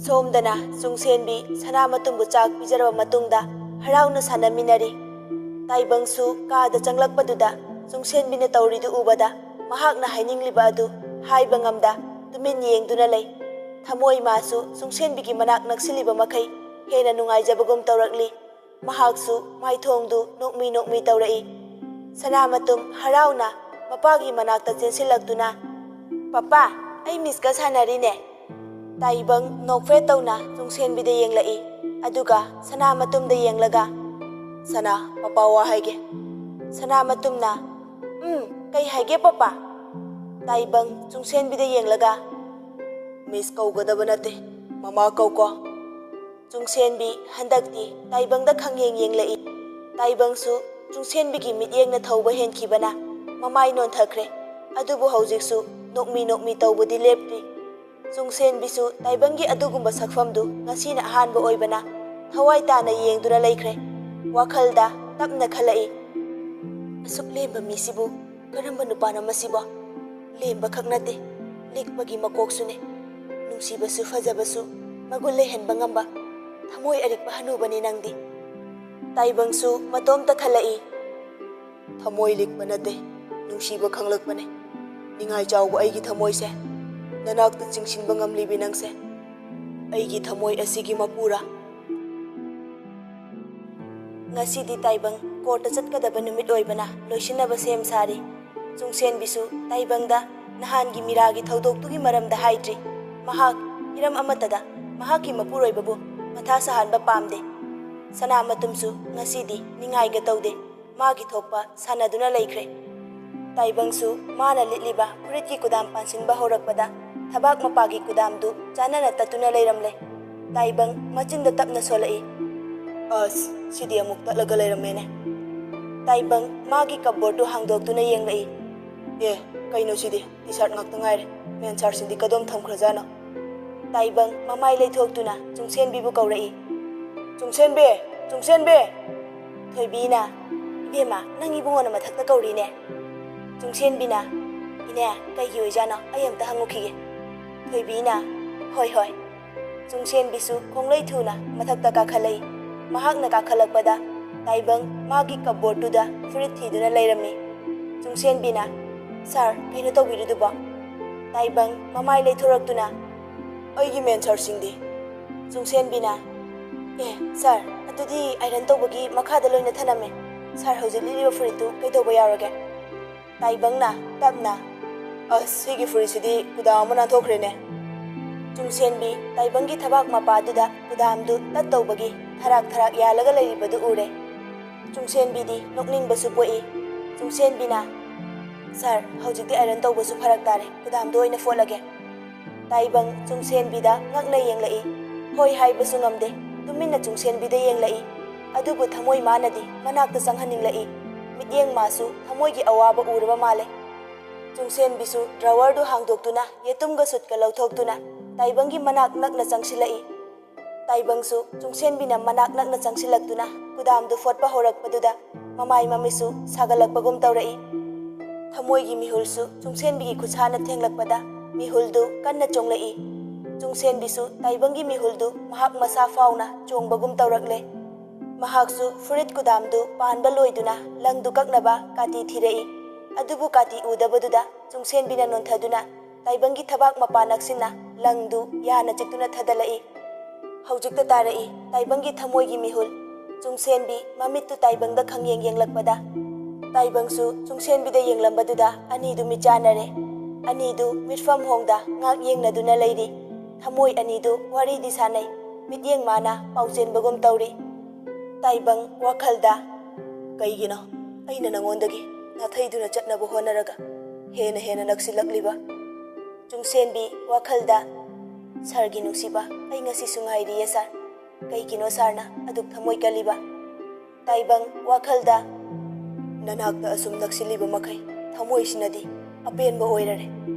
A: ꯁꯣꯝꯗꯅ ꯆꯨꯡꯁꯦꯟꯕꯤ ꯁꯅꯥꯃꯇꯨꯝꯕꯨ ꯆꯥꯛ ꯄꯤꯖꯔꯕ ꯃꯇꯨꯡꯗ ꯍꯔꯥꯎꯅ ꯁꯥꯟꯅꯃꯤꯟꯅꯔꯤ ꯇꯥꯏꯕꯪꯁꯨ ꯀꯥꯗ ꯆꯪꯂꯛꯄꯗꯨꯗ ꯆꯨꯡꯁꯦꯟꯕꯤꯅ ꯇꯧꯔꯤꯗꯨ ꯎꯕꯗ ꯃꯍꯥꯛꯅ ꯍꯥꯏꯅꯤꯡꯂꯤꯕ ꯑꯗꯨ ꯍꯥꯏꯕ ꯉꯝꯗ ꯇꯨꯃꯤꯟ ꯌꯦꯡꯗꯨꯅ ꯂꯩ ꯊꯃꯣꯏ ꯃꯥꯁꯨ ꯆꯨꯡꯁꯦꯟꯕꯤꯒꯤ ꯃꯅꯥꯛ ꯅꯛꯁꯤꯜꯂꯤꯕ ꯃꯈꯩ ꯍꯦꯟꯅ ꯅꯨꯡꯉꯥꯏꯖꯕꯒꯨꯝ ꯇꯧꯔꯛꯂꯤ ꯃꯍꯥꯛꯁꯨ ꯃꯥꯏꯊꯣꯡꯗꯨ ꯅꯣꯛꯃꯤ ꯇꯧꯔꯛꯏ ꯁꯅꯥꯃꯇꯨꯝ ꯍꯔꯥꯎꯅ ꯃꯄꯥꯒꯤ ꯃꯅꯥꯛꯇ ꯆꯦꯟꯁꯤꯜꯂꯛꯇꯨꯅ ꯄꯄꯥ ꯑꯩ ꯃꯤꯁꯀ ꯁꯥꯟꯅꯔꯤꯅꯦ ꯇꯥꯏꯕꯪ ꯅꯣꯛꯐꯦꯠ ꯇꯧꯅ ꯆꯨꯡꯁꯦꯟꯕꯤꯗ ꯌꯦꯡꯂꯛꯏ ꯑꯗꯨꯒ ꯁꯅꯥꯃꯇꯨꯝꯗ ꯌꯦꯡꯂꯒ ꯁꯅꯥ ꯄꯄꯥ ꯋꯥ ꯍꯥꯏꯒꯦ ꯁꯅꯥꯃꯇꯨꯝꯅ ꯀꯩ ꯍꯥꯏꯒꯦ ꯄꯄꯥ ꯇꯥꯏꯕꯪ ꯆꯨꯡꯁꯦꯟꯕꯤꯗ ꯌꯦꯡꯂꯒ ꯃꯤꯁ ꯀꯧꯒꯗꯕ ꯅꯠꯇꯦ ꯃꯃꯥ ꯀꯧꯀꯣ ꯆꯨꯡꯁꯦꯟꯕꯤ ꯍꯟꯗꯛꯇꯤ ꯇꯥꯏꯕꯪꯗ ꯈꯪꯌꯦꯡ ꯌꯦꯡꯂꯛꯏ ꯇꯥꯏꯕꯪꯁꯨ ꯆꯨꯡꯁꯦꯟꯕꯤꯒꯤ ꯃꯤꯠꯌꯦꯡꯅ ꯊꯧꯕ ꯍꯦꯟꯈꯤꯕꯅ ꯃꯃꯥꯏ ꯅꯣꯟꯊꯈ꯭ꯔꯦ ꯑꯗꯨꯕꯨ ꯍꯧꯖꯤꯛꯁꯨ ꯅꯣꯛꯃꯤ ꯇꯧꯕꯗꯤ ꯂꯦꯞꯇ꯭ꯔꯤ ꯆꯨꯡꯁꯦꯟꯕꯤꯁꯨ ꯇꯥꯏꯕꯪꯒꯤ ꯑꯗꯨꯒꯨꯝꯕ ꯁꯛꯐꯝꯗꯨ ꯉꯁꯤꯅ ꯑꯍꯥꯟꯕ ꯑꯣꯏꯕꯅ ꯊꯋꯥꯏ ꯇꯥꯅ ꯌꯦꯡꯗꯨꯅ ꯂꯩꯈ꯭ꯔꯦ ꯋꯥꯈꯜꯗ ꯇꯞꯅ ꯈꯜꯂꯛꯏ, ꯑꯁꯨꯛ ꯂꯦꯝꯕ ꯃꯤꯁꯤꯕꯨ ꯀꯔꯝꯕ ꯅꯨꯄꯥꯅ ꯃꯁꯤꯕꯣ? ꯂꯦꯝꯕ ꯈꯛ ꯅꯠꯇꯦ, ꯂꯤꯛꯄꯒꯤ ꯃꯀꯣꯛꯁꯨꯅꯦ, ꯅꯨꯡꯁꯤꯕꯁꯨ ꯐꯖꯕꯁꯨ ꯃꯒꯨꯟ ꯂꯩꯍꯟꯕ ꯉꯝꯕ ꯊꯃꯣꯏ ꯑꯔꯤꯛꯄ ꯍꯅꯨꯕꯅꯤ ꯅꯪꯗꯤ꯫ ꯇꯥꯏꯕꯪꯁꯨ ꯃꯇꯣꯝꯇ ꯈꯜꯂꯛꯏ, ꯊꯃꯣꯏ ꯂꯤꯛꯄ ꯅꯠꯇꯦ, ꯅꯨꯡꯁꯤꯕ ꯈꯪꯂꯛꯄꯅꯦ, ꯅꯤꯡꯉꯥꯏ ꯆꯥꯎꯕ ꯑꯩꯒꯤ ꯊꯃꯣꯏꯁꯦ ꯅꯅꯥꯛꯇ ꯆꯤꯡꯁꯤꯟꯕ ꯉꯝꯂꯤꯕꯤ ꯅꯪꯁꯦ ꯑꯩꯒꯤ ꯊꯃꯣꯏ ꯑꯁꯤꯒꯤ ꯃꯄꯨꯔꯥ? ꯉꯁꯤꯗꯤ ꯇꯥꯏꯕꯪ ꯀꯣꯔꯠꯇ ꯆꯠꯀꯗꯕ ꯅꯨꯃꯤꯠ ꯑꯣꯏꯕꯅ ꯂꯣꯏꯁꯤꯟꯅꯕ ꯁꯦꯝ ꯁꯥꯔꯤ꯫ ꯆꯨꯡꯁꯦꯟꯕꯤꯁꯨ ꯇꯥꯏꯕꯪꯗ ꯅꯍꯥꯟꯒꯤ ꯃꯤꯔꯥꯒꯤ ꯊꯧꯗꯣꯛꯇꯨꯒꯤ ꯃꯔꯝꯗ ꯍꯥꯏꯗ꯭ꯔꯤ꯫ ꯃꯍꯥꯛ ꯍꯤꯔꯝ ꯑꯃꯠꯇꯗ ꯃꯍꯥꯛꯀꯤ ꯃꯄꯨꯔꯣꯏꯕꯕꯨ ꯃꯊꯥ ꯁꯥꯍꯟꯕ ꯄꯥꯝꯗꯦ꯫ ꯁꯅꯥꯃꯇꯨꯝꯁꯨ ꯉꯁꯤꯗꯤ ꯅꯤꯡꯉꯥꯏꯒ ꯇꯧꯗꯦ, ꯃꯥꯒꯤ ꯊꯣꯛꯄ ꯁꯥꯟꯅꯗꯨꯅ ꯂꯩꯈ꯭ꯔꯦ꯫ ꯇꯥꯏꯕꯪꯁꯨ ꯃꯥꯅ ꯂꯤꯠꯂꯤꯕ ꯐꯨꯔꯤꯠꯀꯤ ꯀꯨꯗꯥꯝ ꯄꯥꯟꯁꯤꯟꯕ ꯍꯧꯔꯛꯄꯗ ꯊꯕꯥꯛ ꯃꯄꯥꯒꯤ ꯀꯨꯗꯥꯝꯗꯨ ꯆꯥꯟꯅꯅ ꯇꯠꯇꯨꯅ ꯂꯩꯔꯝꯂꯦ꯫ ꯇꯥꯏꯕꯪ ꯃꯆꯤꯟꯗ ꯇꯞꯅ ꯁꯣꯜꯂꯛꯏ, ꯑꯁ ꯁꯤꯗꯤ ꯑꯃꯨꯛ ꯇꯠꯂꯒ ꯂꯩꯔꯝꯃꯦꯅꯦ꯫ ꯇꯥꯏꯕꯪ ꯃꯥꯒꯤ ꯀꯞꯕꯣꯔꯗꯇꯨ ꯍꯥꯡꯗꯣꯛꯇꯨꯅ ꯌꯦꯡꯂꯛꯏ, ꯀꯩꯅꯣ ꯁꯤꯗꯤ ꯇꯤ ꯁꯥꯔꯠ ꯉꯥꯛꯇ ꯉꯥꯏꯔꯦ, ꯃꯦꯟ ꯁꯥꯔꯠꯁꯤꯗꯤ ꯀꯗꯣꯝ ꯊꯝꯈ꯭ꯔꯖꯥꯠꯅꯣ? ꯇꯥꯏꯕꯪ ꯃꯃꯥꯏ ꯂꯩꯊꯣꯛꯇꯨꯅ ꯆꯨꯡꯁꯦꯟꯕꯤꯕꯨ ꯀꯧꯔꯛꯏ, ꯆꯨꯡꯁꯦꯟꯕꯤ, ꯆꯨꯡꯁꯦꯟꯕꯤ! ꯊꯣꯏꯕꯤꯅ, ꯏꯕꯦꯝꯃ ꯅꯪ ꯏꯕꯨꯡꯉꯣꯅ ꯃꯊꯛꯇ ꯀꯧꯔꯤꯅꯦ꯫ ꯆꯨꯡꯁꯦꯟꯕꯤꯅ, ꯏꯅꯦ ꯀꯩꯒꯤ ꯑꯣꯏꯖꯥꯠꯅꯣ, ꯑꯩ ꯑꯝꯇ ꯍꯪꯉꯨꯈꯤꯒꯦ꯫ ꯊꯣꯏꯕꯤꯅ, ꯍꯣꯏ ꯍꯣꯏ꯫ ꯆꯨꯡꯁꯦꯟꯕꯤꯁꯨ ꯈꯣꯡꯂꯩ ꯊꯨꯅ ꯃꯊꯛꯇ ꯀꯥꯈꯠꯂꯛꯏ꯫ ꯃꯍꯥꯛꯅ ꯀꯥꯈꯠꯂꯛꯄꯗ ꯇꯥꯏꯕꯪ ꯃꯥꯒꯤ ꯀꯞꯕꯣꯔꯗꯇꯨꯗ ꯐꯨꯔꯤꯠ ꯊꯤꯗꯨꯅ ꯂꯩꯔꯝꯃꯤ꯫ ꯆꯨꯡꯁꯦꯟꯕꯤꯅ, ꯁꯥꯔ ꯀꯩꯅꯣ ꯇꯧꯕꯤꯔꯤꯗꯨꯕꯣ? ꯇꯥꯏꯕꯪ ꯃꯃꯥꯏ ꯂꯩꯊꯣꯔꯛꯇꯨꯅ, ꯑꯩꯒꯤ ꯃꯦꯟ ꯁꯥꯔꯠꯁꯤꯡꯗꯤ? ꯆꯨꯡꯁꯦꯟꯕꯤꯅ, ꯁꯥꯔ ꯑꯗꯨꯗꯤ ꯑꯥꯏꯔꯟ ꯇꯧꯕꯒꯤ ꯃꯈꯥꯗ ꯂꯣꯏꯅ ꯊꯅꯝꯃꯦ, ꯁꯥꯔ ꯍꯧꯖꯤꯛ ꯂꯤꯠꯂꯤꯕ ꯐꯨꯔꯤꯠꯇꯨ ꯀꯩꯗꯧꯕ ꯌꯥꯎꯔꯒꯦ? ꯇꯥꯏꯕꯪꯅ ꯇꯞꯅ, ꯑꯁ ꯁꯤꯒꯤ ꯐꯨꯔꯤꯠꯁꯤꯗꯤ ꯀꯨꯗꯥꯝ ꯑꯃ ꯅꯥꯟꯊꯣꯛꯈ꯭ꯔꯦꯅꯦ꯫ ꯆꯨꯡꯁꯦꯟꯕꯤ ꯇꯥꯏꯕꯪꯒꯤ ꯊꯕꯥꯛ ꯃꯄꯥꯗꯨꯗ ꯀꯨꯗꯥꯝꯗꯨ ꯇꯠꯇꯧꯕꯒꯤ ꯊꯔꯥꯛ ꯊꯔꯥꯛ ꯌꯥꯜꯂꯒ ꯂꯩꯔꯤꯕꯗꯨ ꯎꯔꯦ꯫ ꯆꯨꯡꯁꯦꯟꯕꯤꯗꯤ ꯅꯣꯛꯅꯤꯡꯕꯁꯨ ꯄꯣꯛꯏ꯫ ꯆꯨꯡꯁꯦꯟꯕꯤꯅ, ꯁꯥꯔ ꯍꯧꯖꯤꯛꯇꯤ ꯑꯥꯏꯔꯟ ꯇꯧꯕꯁꯨ ꯐꯔꯛ ꯇꯥꯔꯦ, ꯀꯨꯗꯥꯝꯗꯨ ꯑꯣꯏꯅ ꯐꯣꯠꯂꯒꯦ꯫ ꯇꯥꯏꯕꯪ ꯆꯨꯡꯁꯦꯟꯕꯤꯗ ꯉꯛꯅ ꯌꯦꯡꯂꯛꯏ, ꯍꯣꯏ ꯍꯥꯏꯕꯁꯨ ꯉꯝꯗꯦ, ꯇꯨꯃꯤꯟꯅ ꯆꯨꯡꯁꯦꯟꯕꯤꯗ ꯌꯦꯡꯂꯛꯏ꯫ ꯑꯗꯨꯕꯨ ꯊꯃꯣꯏ ꯃꯥꯅꯗꯤ ꯃꯅꯥꯛꯇ ꯆꯪꯍꯟꯅꯤꯡꯂꯛꯏ꯫ ꯃꯤꯠꯌꯦꯡ ꯃꯥꯁꯨ ꯊꯃꯣꯏꯒꯤ ꯑꯋꯥꯕ ꯎꯔꯕ ꯃꯥꯜꯂꯦ꯫ ꯆꯨꯡꯁꯦꯟꯕꯤꯁꯨ ꯗ꯭ꯔꯋꯔꯗꯨ ꯍꯥꯡꯗꯣꯛꯇꯨꯅ ꯌꯦꯇꯨꯝꯒ ꯁꯨꯠꯀ ꯂꯧꯊꯣꯛꯇꯨꯅ ꯇꯥꯏꯕꯪꯒꯤ ꯃꯅꯥꯛ ꯅꯛꯅ ꯆꯪꯁꯤꯜꯂꯛꯏ꯫ ꯇꯥꯏꯕꯪꯁꯨ ꯆꯨꯡꯁꯦꯟꯕꯤꯅ ꯃꯅꯥꯛ ꯅꯛꯅ ꯆꯪꯁꯤꯜꯂꯛꯇꯨꯅ ꯀꯨꯗꯥꯝꯗꯨ ꯐꯣꯠꯄ ꯍꯧꯔꯛꯄꯗꯨꯗ ꯃꯃꯥꯏ ꯃꯃꯤꯠꯁꯨ ꯁꯥꯒꯠꯂꯛꯄꯒꯨꯝ ꯇꯧꯔꯛꯏ꯫ ꯊꯃꯣꯏꯒꯤ ꯃꯤꯍꯨꯜꯁꯨ ꯆꯨꯡꯁꯦꯟꯕꯤꯒꯤ ꯈꯨꯠꯁꯥꯅ ꯊꯦꯡꯂꯛꯄꯗ ꯃꯤꯍꯨꯜꯗꯨ ꯀꯟꯅ ꯆꯣꯡꯂꯛꯏ꯫ ꯆꯨꯡꯁꯦꯟꯕꯤꯁꯨ ꯇꯥꯏꯕꯪꯒꯤ ꯃꯤꯍꯨꯜꯗꯨ ꯃꯍꯥꯛ ꯃꯁꯥ ꯐꯥꯎꯅ ꯆꯣꯡꯕꯒꯨm ꯇꯧꯔꯛꯂꯦ꯫ ꯃꯍꯥꯛꯁꯨ ꯐꯨꯔꯤꯠ ꯀꯨꯗꯥꯝꯗꯨ ꯄꯥꯟꯕ ꯂꯣꯏꯗꯨꯅ ꯂꯪꯗꯨ ꯀꯛꯅꯕ ꯀꯥꯇꯤ ꯊꯤꯔꯛꯏ꯫ ꯑꯗꯨꯕꯨ ꯀꯥꯇꯤ ꯎꯗꯕꯗꯨꯗ ꯆꯨꯡꯁꯦꯟꯕꯤꯅ ꯅꯣꯟꯊꯗꯨꯅ ꯇꯥꯏꯕꯪꯒꯤ ꯊꯕꯥꯛ ꯃꯄꯥ ꯅꯛꯁꯤꯟꯅ ꯂꯪꯗꯨ ꯌꯥꯅ ꯆꯤꯛꯇꯨꯅ ꯊꯗꯠꯂꯛꯏ꯫ ꯍꯧꯖꯤꯛꯇ ꯇꯥꯔꯛꯏ ꯇꯥꯏꯕꯪꯒꯤ ꯊꯃꯣꯏꯒꯤ ꯃꯤꯍꯨꯜ꯫ ꯆꯨꯡꯁꯦꯟꯕꯤ ꯃꯃꯤꯠꯇꯨ ꯇꯥꯏꯕꯪꯗ ꯈꯪꯌꯦꯡ ꯌꯦꯡꯂꯛꯄꯗ ꯇꯥꯏꯕꯪꯁꯨ ꯆꯨꯡꯁꯦꯟꯕꯤꯗ ꯌꯦꯡꯂꯝꯕꯗꯨꯗ ꯑꯅꯤꯗꯨ ꯃꯤꯠꯆꯥꯟꯅꯔꯦ꯫ ꯑꯅꯤꯗꯨ ꯃꯤꯠꯐꯝ ꯍꯣꯡꯗ ꯉꯥꯛ ꯌꯦꯡꯅꯗꯨꯅ ꯂꯩꯔꯤ꯫ ꯊꯃꯣꯏ ꯑꯅꯤꯗꯨ ꯋꯥꯔꯤꯗꯤ ꯁꯥꯟꯅꯩ, ꯃꯤꯠꯌꯦꯡ ꯃꯥꯅ ꯄꯥꯎꯆꯦꯟꯕꯒꯨꯝ ꯇꯧꯔꯤ꯫ ꯇꯥꯏꯕꯪ ꯋꯥꯈꯜꯗ, ꯀꯩꯒꯤꯅꯣ ꯑꯩꯅ ꯅꯉꯣꯟꯗꯒꯤ ꯅꯥꯊꯩꯗꯨꯅ ꯆꯠꯅꯕ ꯍꯣꯠꯅꯔꯒ ꯍꯦꯟꯅ ꯍꯦꯟꯅ ꯅꯛꯁꯤꯜꯂꯛꯂꯤꯕ? ꯆꯨꯡꯁꯦꯟꯕꯤ ꯋꯥꯈꯜꯗ, ꯁꯥꯔꯒꯤ ꯅꯨꯡꯁꯤꯕ ꯑꯩ ꯉꯁꯤꯁꯨ ꯉꯥꯏꯔꯤꯌꯦ ꯁꯥꯔ, ꯀꯩꯒꯤꯅꯣ ꯁꯥꯔꯅ ꯑꯗꯨꯛ ꯊꯃꯣꯏ ꯀꯜꯂꯤꯕ? ꯇꯥꯏꯕꯪ ꯋꯥꯈꯜꯗ, ꯅꯅꯥꯛꯇ ꯑꯁꯨꯝ ꯅꯛꯁꯤꯜꯂꯤꯕ ꯃꯈꯩ ꯊꯃꯣꯏꯁꯤꯅꯗꯤ ꯑꯄꯦꯟꯕ ꯑꯣꯏꯔꯔꯦ,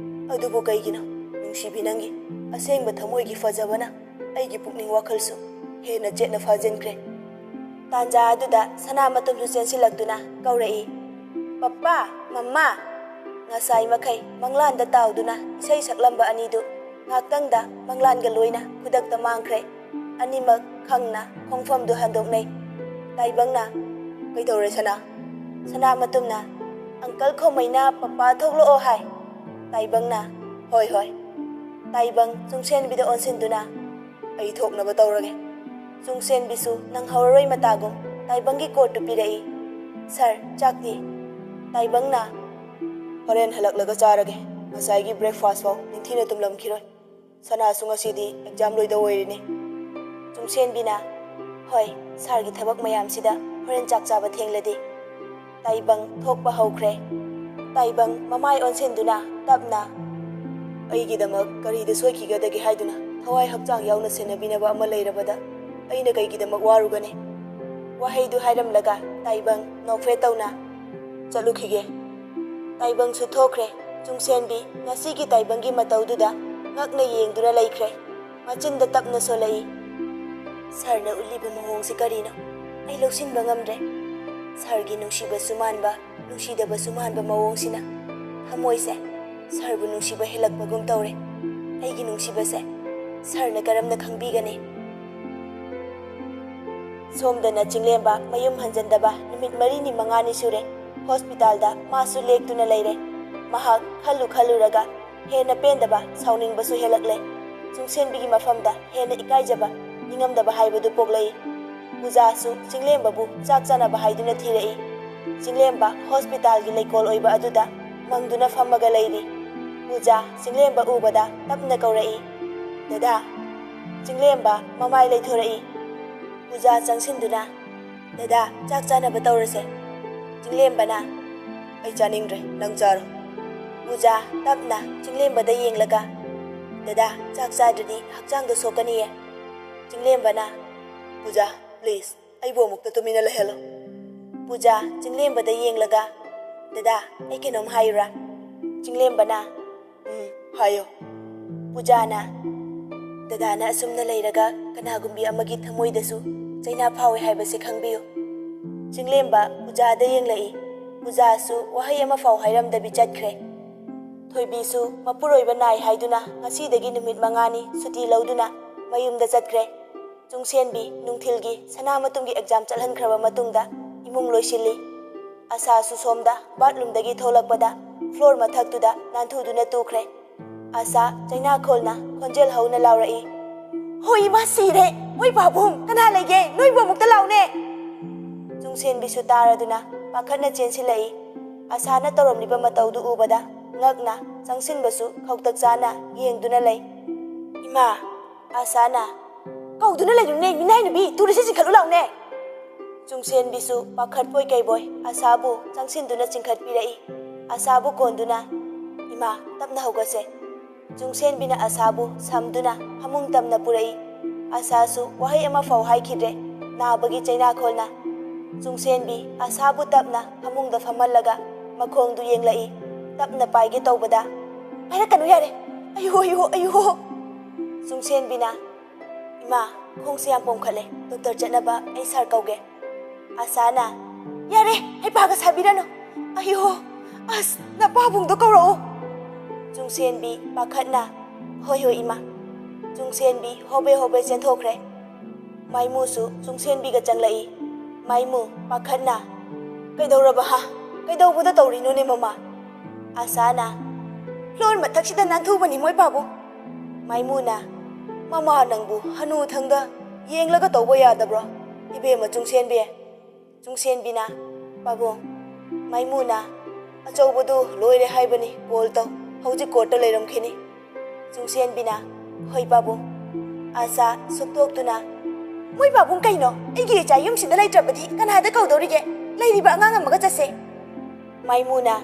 A: ꯑꯗꯨꯕꯨ ꯀꯩꯒꯤꯅꯣ ꯅꯨꯡꯁꯤꯕꯤ ꯅꯪꯒꯤ ꯑꯁꯦꯡꯕ ꯊꯃꯣꯏꯒꯤ ꯐꯖꯕꯅ ꯑꯩꯒꯤ ꯄꯨꯛꯅꯤꯡ ꯋꯥꯈꯜꯁꯨ ꯍꯦꯟꯅ ꯆꯦꯠꯅ ꯐꯥꯖꯤꯟꯈ꯭ꯔꯦ꯫ ꯇꯥꯟꯖꯥ ꯑꯗꯨꯗ ꯁꯅꯥꯃꯇꯨꯝꯁꯨ ꯆꯦꯟꯁꯤꯜꯂꯛꯇꯨꯅ ꯀꯧꯔꯛꯏ, ꯄꯄꯥ, ꯃꯝꯃꯥ! ꯉꯁꯥꯏ ꯃꯈꯩ ꯃꯪꯂꯥꯟꯗ ꯇꯥꯎꯗꯨꯅ ꯏꯁꯩ ꯁꯛꯂꯝꯕ ꯑꯅꯤꯗꯨ ꯉꯥꯛꯇꯪꯗ ꯃꯪꯂꯥꯟꯒ ꯂꯣꯏꯅ ꯈꯨꯗꯛꯇ ꯃꯥꯡꯈ꯭ꯔꯦ꯫ ꯑꯅꯤꯃꯛ ꯈꯪꯅ ꯈꯣꯡꯐꯝꯗꯨ ꯍꯟꯗꯣꯛꯅꯩ꯫ ꯇꯥꯏꯕꯪꯅ, ꯀꯩꯗꯧꯔꯦ ꯁꯅꯥ? ꯁꯅꯥꯃꯇꯨꯝꯅ, ꯑꯪꯀꯜ ꯈꯧꯃꯩꯅ ꯄꯄꯥ ꯊꯣꯛꯂꯛꯑꯣ ꯍꯥꯏ꯫ ꯇꯥꯏꯕꯪꯅ, ꯍꯣꯏ ꯍꯣꯏ꯫ ꯇꯥꯏꯕꯪ ꯆꯨꯡꯁꯦꯟꯕꯤꯗ ꯑꯣꯟꯁꯤꯟꯗꯨꯅ, ꯑꯩ ꯊꯣꯛꯅꯕ ꯇꯧꯔꯒꯦ꯫ ꯆꯨꯡꯁꯦꯟꯕꯤꯁꯨ ꯅꯪꯍꯧꯔꯔꯣꯏ ꯃꯇꯥꯒꯨꯝ ꯇꯥꯏꯕꯪꯒꯤ ꯀꯣꯔꯠꯇꯨ ꯄꯤꯔꯛꯏ꯫ ꯁꯥꯔ ꯆꯥꯛꯇꯤ? ꯇꯥꯏꯕꯪꯅ, ꯍꯣꯔꯦꯟ ꯍꯜꯂꯛꯂꯒ ꯆꯥꯔꯒꯦ, ꯉꯁꯥꯏꯒꯤ ꯕ꯭ꯔꯦꯛꯐꯥꯁ ꯐꯥꯎ ꯅꯤꯡꯊꯤꯅ ꯇꯨꯝꯂꯝꯈꯤꯔꯣꯏ, ꯁꯅꯥꯁꯨ ꯉꯁꯤꯗꯤ ꯑꯦꯛꯖꯥꯝ ꯂꯣꯏꯗꯧ ꯑꯣꯏꯔꯤꯅꯤ꯫ ꯆꯨꯡꯁꯦꯟꯕꯤꯅ, ꯍꯣꯏ ꯁꯥꯔꯒꯤ ꯊꯕꯛ ꯃꯌꯥꯝꯁꯤꯗ ꯍꯣꯔꯦꯟ ꯆꯥꯛ ꯆꯥꯕ ꯊꯦꯡꯂꯗꯤ꯫ ꯇꯥꯏꯕꯪ ꯊꯣꯛꯄ ꯍꯧꯈ꯭ꯔꯦ꯫ ꯇꯥꯏꯕꯪ ꯃꯃꯥꯏ ꯑꯣꯟꯁꯤꯟꯗꯨꯅ ꯇꯞꯅ, ꯑꯩꯒꯤꯗꯃꯛ ꯀꯔꯤꯗ ꯁꯣꯏꯈꯤꯒꯗꯒꯦ ꯍꯥꯏꯗꯨꯅ ꯊꯋꯥꯏ ꯍꯛꯆꯥꯡ ꯌꯥꯎꯅ ꯁꯦꯟꯅꯕꯤꯅꯕ ꯑꯃ ꯂꯩꯔꯕꯗ ꯑꯩꯅ ꯀꯩꯒꯤꯗꯃꯛ ꯋꯥꯔꯨꯒꯅꯤ? ꯋꯥꯍꯩꯗꯨ ꯍꯥꯏꯔꯝꯂꯒ ꯇꯥꯏꯕꯪ ꯅꯣꯛꯐꯦꯠ ꯇꯧꯅ, ꯆꯠꯂꯨꯈꯤꯒꯦ꯫ ꯇꯥꯏꯕꯪꯁꯨ ꯊꯣꯛꯈ꯭ꯔꯦ꯫ ꯆꯨꯡꯁꯦꯟꯕꯤ ꯉꯁꯤꯒꯤ ꯇꯥꯏꯕꯪꯒꯤ ꯃꯇꯧꯗꯨꯗ ꯉꯛꯅ ꯌꯦꯡꯗꯨꯅ ꯂꯩꯈ꯭ꯔꯦ꯫ ꯃꯆꯤꯟꯗ ꯇꯞꯅ ꯁꯣꯜꯂꯛꯏ, ꯁꯥꯔꯅ ꯎꯠꯂꯤꯕ ꯃꯑꯣꯡꯁꯤ ꯀꯔꯤꯅꯣ? ꯑꯩ ꯂꯧꯁꯤꯟꯕ ꯉꯝꯗ꯭ꯔꯦ꯫ ꯁꯔꯒꯤ ꯅꯨꯡꯁꯤꯕꯁꯨ ꯃꯥꯟꯕ ꯅꯨꯡꯁꯤꯗꯕꯁꯨ ꯃꯥꯟꯕ ꯃꯑꯣꯡꯁꯤꯅ ꯊꯃꯣꯏꯁꯦ ꯁꯔꯕꯨ ꯅꯨꯡꯁꯤꯕ ꯍꯦꯜꯂꯛꯄꯒꯨꯝ ꯇꯧꯔꯦ ꯑꯩꯒꯤ ꯅꯨꯡꯁꯤꯕꯁꯦ ꯁꯔꯅ ꯀꯔꯝꯅ ꯈꯪꯕꯤꯒꯅꯤ ꯁꯣꯝꯗꯅ ꯆꯤꯡꯂꯦꯝꯕ ꯃꯌꯨꯝ ꯍꯟꯖꯟꯗꯕ ꯅꯨꯃꯤꯠ 4-5 ꯁꯨꯔꯦ ꯍꯣꯁꯄꯤꯇꯥꯜꯗ ꯃꯥꯁꯨ ꯂꯦꯛꯇꯨꯅ ꯂꯩꯔꯦ ꯃꯍꯥꯛ ꯈꯜꯂꯨꯔꯒ ꯍꯦꯟꯅ ꯄꯦꯟꯗꯕ ꯁꯥꯎꯅꯤꯡꯕꯁꯨ ꯍꯦꯜꯂꯛꯂꯦ ꯆꯨꯡꯁꯦꯟꯕꯤꯒꯤ ꯃꯐꯝꯗ ꯍꯦꯟꯅ ꯏꯀꯥꯏꯖꯕ ꯅꯤꯡꯉꯝꯗꯕ ꯍꯥꯏꯕꯗꯨ ꯄꯣꯛꯂꯛꯏ ꯄꯨꯖꯥꯁꯨ ꯆꯤꯡꯂꯦꯝꯕꯕꯨ ꯆꯥꯛ ꯆꯥꯅꯕ ꯍꯥꯏꯗꯨꯅ ꯊꯤꯔꯛꯏ ꯆꯤꯡꯂꯦꯝꯕ ꯍꯣꯁꯄꯤꯇꯥꯜꯒꯤ ꯂꯩꯀꯣꯜ ꯑꯣꯏꯕ ꯑꯗꯨꯗ ꯃꯪꯗꯨꯅ ꯐꯝꯃꯒ ꯂꯩꯔꯤ ꯄꯨꯖꯥ ꯆꯤꯡꯂꯦꯝꯕ ꯎꯕꯗ ꯇꯞꯅ ꯀꯧꯔꯛꯏ ꯗꯗꯥ ꯆꯤꯡꯂꯦꯝꯕ ꯃꯃꯥꯏ ꯂꯩꯊꯣꯔꯛꯏ ꯄꯨꯖꯥ ꯆꯪꯁꯤꯟꯗꯨꯅ ꯗꯗꯥ ꯆꯥꯛ ꯆꯥꯅꯕ ꯇꯧꯔꯁꯦ ꯆꯤꯡꯂꯦꯝꯕꯅ ꯑꯩ ꯆꯥꯅꯤꯡꯗ꯭ꯔꯦ ꯅꯪ ꯆꯥꯔꯣ ꯄꯨꯖꯥ ꯇꯞꯅ ꯆꯤꯡꯂꯦꯝꯕꯗ ꯌꯦꯡꯂꯒ ꯗꯗꯥ ꯆꯥꯛ ꯆꯥꯗ꯭ꯔꯗꯤ ꯍꯛꯆꯥꯡꯗꯣ ꯁꯣꯛꯀꯅꯤꯌꯦ ꯆꯤꯡꯂꯦꯝꯕꯅ ꯄꯨꯖꯥ ꯄ꯭ꯂꯤꯖ ꯑꯩꯕꯨ ꯑꯃꯨꯛꯇ ꯇꯨꯃꯤꯟꯅ ꯂꯩꯍꯜꯂꯣ ꯄꯨꯖꯥ ꯆꯤꯡꯂꯦꯝꯕꯗ ꯌꯦꯡꯂꯒ ꯗꯗꯥ ꯑꯩ ꯀꯩꯅꯣꯝ ꯍꯥꯏꯌꯨꯔꯥ ꯆꯤꯡꯂꯦꯝꯕꯅ ꯍꯥꯏꯌꯣ ꯄꯨꯖꯥꯅ ꯗꯗꯥꯅ ꯑꯁꯨꯝꯅ ꯂꯩꯔꯒ ꯀꯅꯥꯒꯨꯝꯕꯤ ꯑꯃꯒꯤ ꯊꯃꯣꯏꯗꯁꯨ ꯆꯩꯅꯥ ꯐꯥꯎꯋꯦ ꯍꯥꯏꯕꯁꯦ ꯈꯪꯕꯤꯌꯨ ꯆꯤꯡꯂꯦꯝꯕ ꯄꯨꯖꯥꯗ ꯌꯦꯡꯂꯛꯏ ꯄꯨꯖꯥꯁꯨ ꯋꯥꯍꯩ ꯑꯃꯐꯥꯎ ꯍꯥꯏꯔꯝꯗꯕꯤ ꯆꯠꯈ꯭ꯔꯦ ꯊꯣꯏꯕꯤꯁꯨ ꯃꯄꯨꯔꯣꯏꯕ ꯅꯥꯏ ꯍꯥꯏꯗꯨꯅ ꯉꯁꯤꯗꯒꯤ ꯅꯨꯃꯤꯠ 5ꯅꯤ ꯁꯨꯇꯤ ꯂꯧꯗꯨꯅ ꯃꯌꯨꯝꯗ ꯆꯠꯈ꯭ꯔꯦ ꯆꯨꯡꯁꯦꯟꯕꯤ ꯅꯨꯡꯊꯤꯜꯒꯤ ꯁꯅꯥꯃꯇꯨꯝꯒꯤ ꯑꯦꯛꯖꯥꯝ ꯆꯠꯍꯟꯈ꯭ꯔꯕ ꯃꯇꯨꯡꯗ ꯏꯃꯨꯡ ꯂꯣꯏꯁꯤꯜꯂꯤ ꯑꯁꯥꯁꯨ ꯁꯣꯝꯗ ꯕꯥꯠꯔꯨꯝꯗꯒꯤ ꯊꯣꯛꯂꯛꯄꯗ ꯐ꯭ꯂꯣꯔ ꯃꯊꯛꯇꯨꯗ ꯅꯥꯟꯊꯨꯗꯨꯅ ꯇꯨꯈ꯭ꯔꯦ ꯑꯁꯥ ꯆꯩꯅꯥꯈꯣꯜꯅ ꯈꯣꯟꯖꯦꯜ ꯍꯧꯅ ꯂꯥꯎꯔꯛꯏ ꯍꯣꯏ ꯏꯃꯥ ꯁꯤꯔꯦ ꯍꯣꯏ ꯄꯥꯕꯨꯡ ꯀꯅꯥ ꯂꯩꯒꯦ ꯅꯣꯏꯕꯨ ꯑꯃꯨꯛꯇ ꯂꯥꯎꯅꯦ ꯆꯨꯡꯁꯦꯟꯕꯤꯁꯨ ꯇꯥꯔꯗꯨꯅ ꯄꯥꯈꯠꯅ ꯆꯦꯟꯁꯤꯜꯂꯛꯏ ꯑꯁꯥꯅ ꯇꯧꯔꯝꯂꯤꯕ ꯃꯇꯧꯗꯨ ꯎꯕꯗ ꯉꯛꯅ ꯆꯪꯁꯤꯟꯕꯁꯨ ꯈꯧꯇꯛ ꯆꯥꯅ ꯌꯦꯡꯗꯨꯅ ꯂꯩ ꯏꯃꯥ ꯑꯁꯥꯅ ꯀꯧꯗꯨꯅ ꯂꯩꯔꯨꯅꯦ ꯃꯤꯅꯥꯏ ꯅꯨꯕꯤ ꯇꯨꯔꯤꯁꯤ ꯆꯤꯡꯈꯠꯂꯨ ꯂꯥꯎꯅꯦ ꯆꯨꯡꯁꯦꯟꯕꯤꯁꯨ ꯄꯥꯈꯠꯄꯣꯏ ꯀꯩꯕꯣꯏ ꯑꯁꯥꯕꯨ ꯆꯪꯁꯤꯟꯗꯨꯅ ꯆꯤꯡꯈꯠꯄꯤꯔꯛꯏ ꯑꯁꯥꯕꯨ ꯀꯣꯟꯗꯨꯅ ꯏꯃꯥ ꯇꯞꯅ ꯍꯧꯒꯠꯁꯦ ꯆꯨꯡꯁꯦꯟꯕꯤꯅ ꯑꯁꯥꯕꯨ ꯁꯝꯗꯨꯅ ꯐꯃꯨꯡ ꯇꯝꯅ ꯄꯨꯔꯛꯏ ꯑꯁꯥꯁꯨ ꯋꯥꯍꯩ ꯑꯃꯐꯥꯎ ꯍꯥꯏꯈꯤꯗ꯭ꯔꯦ ꯅꯥꯕꯒꯤ ꯆꯩꯅꯥꯈꯣꯜꯅ ꯆꯨꯡꯁꯦꯟꯕꯤ ꯑꯁꯥꯕꯨ ꯇꯞꯅ ꯐꯃꯨꯡꯗ ꯐꯝꯍꯜꯂꯒ ꯃꯈꯣꯡꯗꯨ ꯌꯦꯡꯂꯛꯏ ꯇꯞꯅ ꯄꯥꯏꯒꯦ ꯇꯧꯕꯗ ꯄꯥꯏꯔꯛꯀꯅꯨ ꯌꯥꯔꯦ ꯑꯌꯨ ꯆꯨꯡꯁꯦꯟꯕꯤꯅ ꯏꯃꯥ ꯈꯣꯡꯁꯦ ꯌꯥꯝ ꯄꯣꯝꯈꯠꯂꯦ ꯗꯣꯛꯇꯔ ꯆꯠꯅꯕ ꯑꯩ ꯁꯥꯔ ꯀꯧꯒꯦ ꯑꯁꯥꯅ ꯌꯥꯔꯦ ꯍꯩꯄꯥꯒ ꯁꯥꯕꯤꯔꯅꯨ ꯑꯁ ꯅꯄꯥꯕꯨꯡꯗꯣ ꯀꯧꯔꯛꯎ ꯆꯨꯡꯁꯦꯟꯕꯤ ꯄꯥꯈꯠꯅ ꯍꯣꯏ ꯏꯃꯥ ꯆꯨꯡꯁꯦꯟꯕꯤ ꯍꯣꯕꯦ ꯆꯦꯟꯊꯣꯛꯈ꯭ꯔꯦ ꯃꯥꯏꯃꯨꯁꯨ ꯆꯨꯡꯁꯦꯟꯕꯤꯒ ꯆꯪꯂꯛꯏ ꯃꯥꯏꯃꯨ ꯄꯥꯈꯠꯅ ꯀꯩꯗꯧꯔꯕ ꯀꯩꯗꯧꯕꯗ ꯇꯧꯔꯤꯅꯣꯅꯦ ꯃꯃꯥ ꯑꯁꯥꯅ ꯐ꯭ꯂꯣꯔ ꯃꯊꯛꯁꯤꯗ ꯅꯥꯟꯊꯨꯕꯅꯤ ꯃꯣꯏ ꯄꯥꯕꯨꯡ ꯃꯥꯏꯃꯨꯅ ꯃꯃꯥ ꯅꯪꯕꯨ ꯍꯅꯨꯊꯪꯗ ꯌꯦꯡꯂꯒ ꯇꯧꯕ ꯌꯥꯗꯕ꯭ꯔꯣ ꯏꯕꯦꯝꯃ ꯆꯨꯡꯁꯦꯟꯕꯤ ꯆꯨꯡꯁꯦꯟꯕꯤꯅ ꯄꯥꯕꯨꯡ ꯃꯥꯏꯃꯨꯅ ꯑꯆꯧꯕꯗꯨ ꯂꯣꯏꯔꯦ ꯍꯥꯏꯕꯅꯤ ꯀꯣꯜ ꯇꯧ ꯍꯧꯖꯤꯛ ꯀꯣꯔꯠꯇ ꯂꯩꯔꯝꯈꯤꯅꯤ ꯆꯨꯡꯁꯦꯟꯕꯤꯅ ꯍꯣꯏ ꯄꯥꯕꯨꯡ ꯑꯁꯥ ꯁꯨꯛꯇꯣꯛꯇꯨꯅ ꯃꯣꯏ ꯄꯥꯕꯨꯡ ꯀꯩꯅꯣ ꯑꯩꯒꯤ ꯏꯆꯥ ꯌꯨꯝꯁꯤꯗ ꯂꯩꯇ꯭ꯔꯕꯗꯤ ꯀꯅꯥꯗ ꯀꯧꯗꯧꯔꯤꯒꯦ ꯂꯩꯔꯤꯕ ꯑꯉꯥꯡ ꯑꯃꯒ ꯆꯠꯁꯦ ꯃꯥꯏꯃꯨꯅ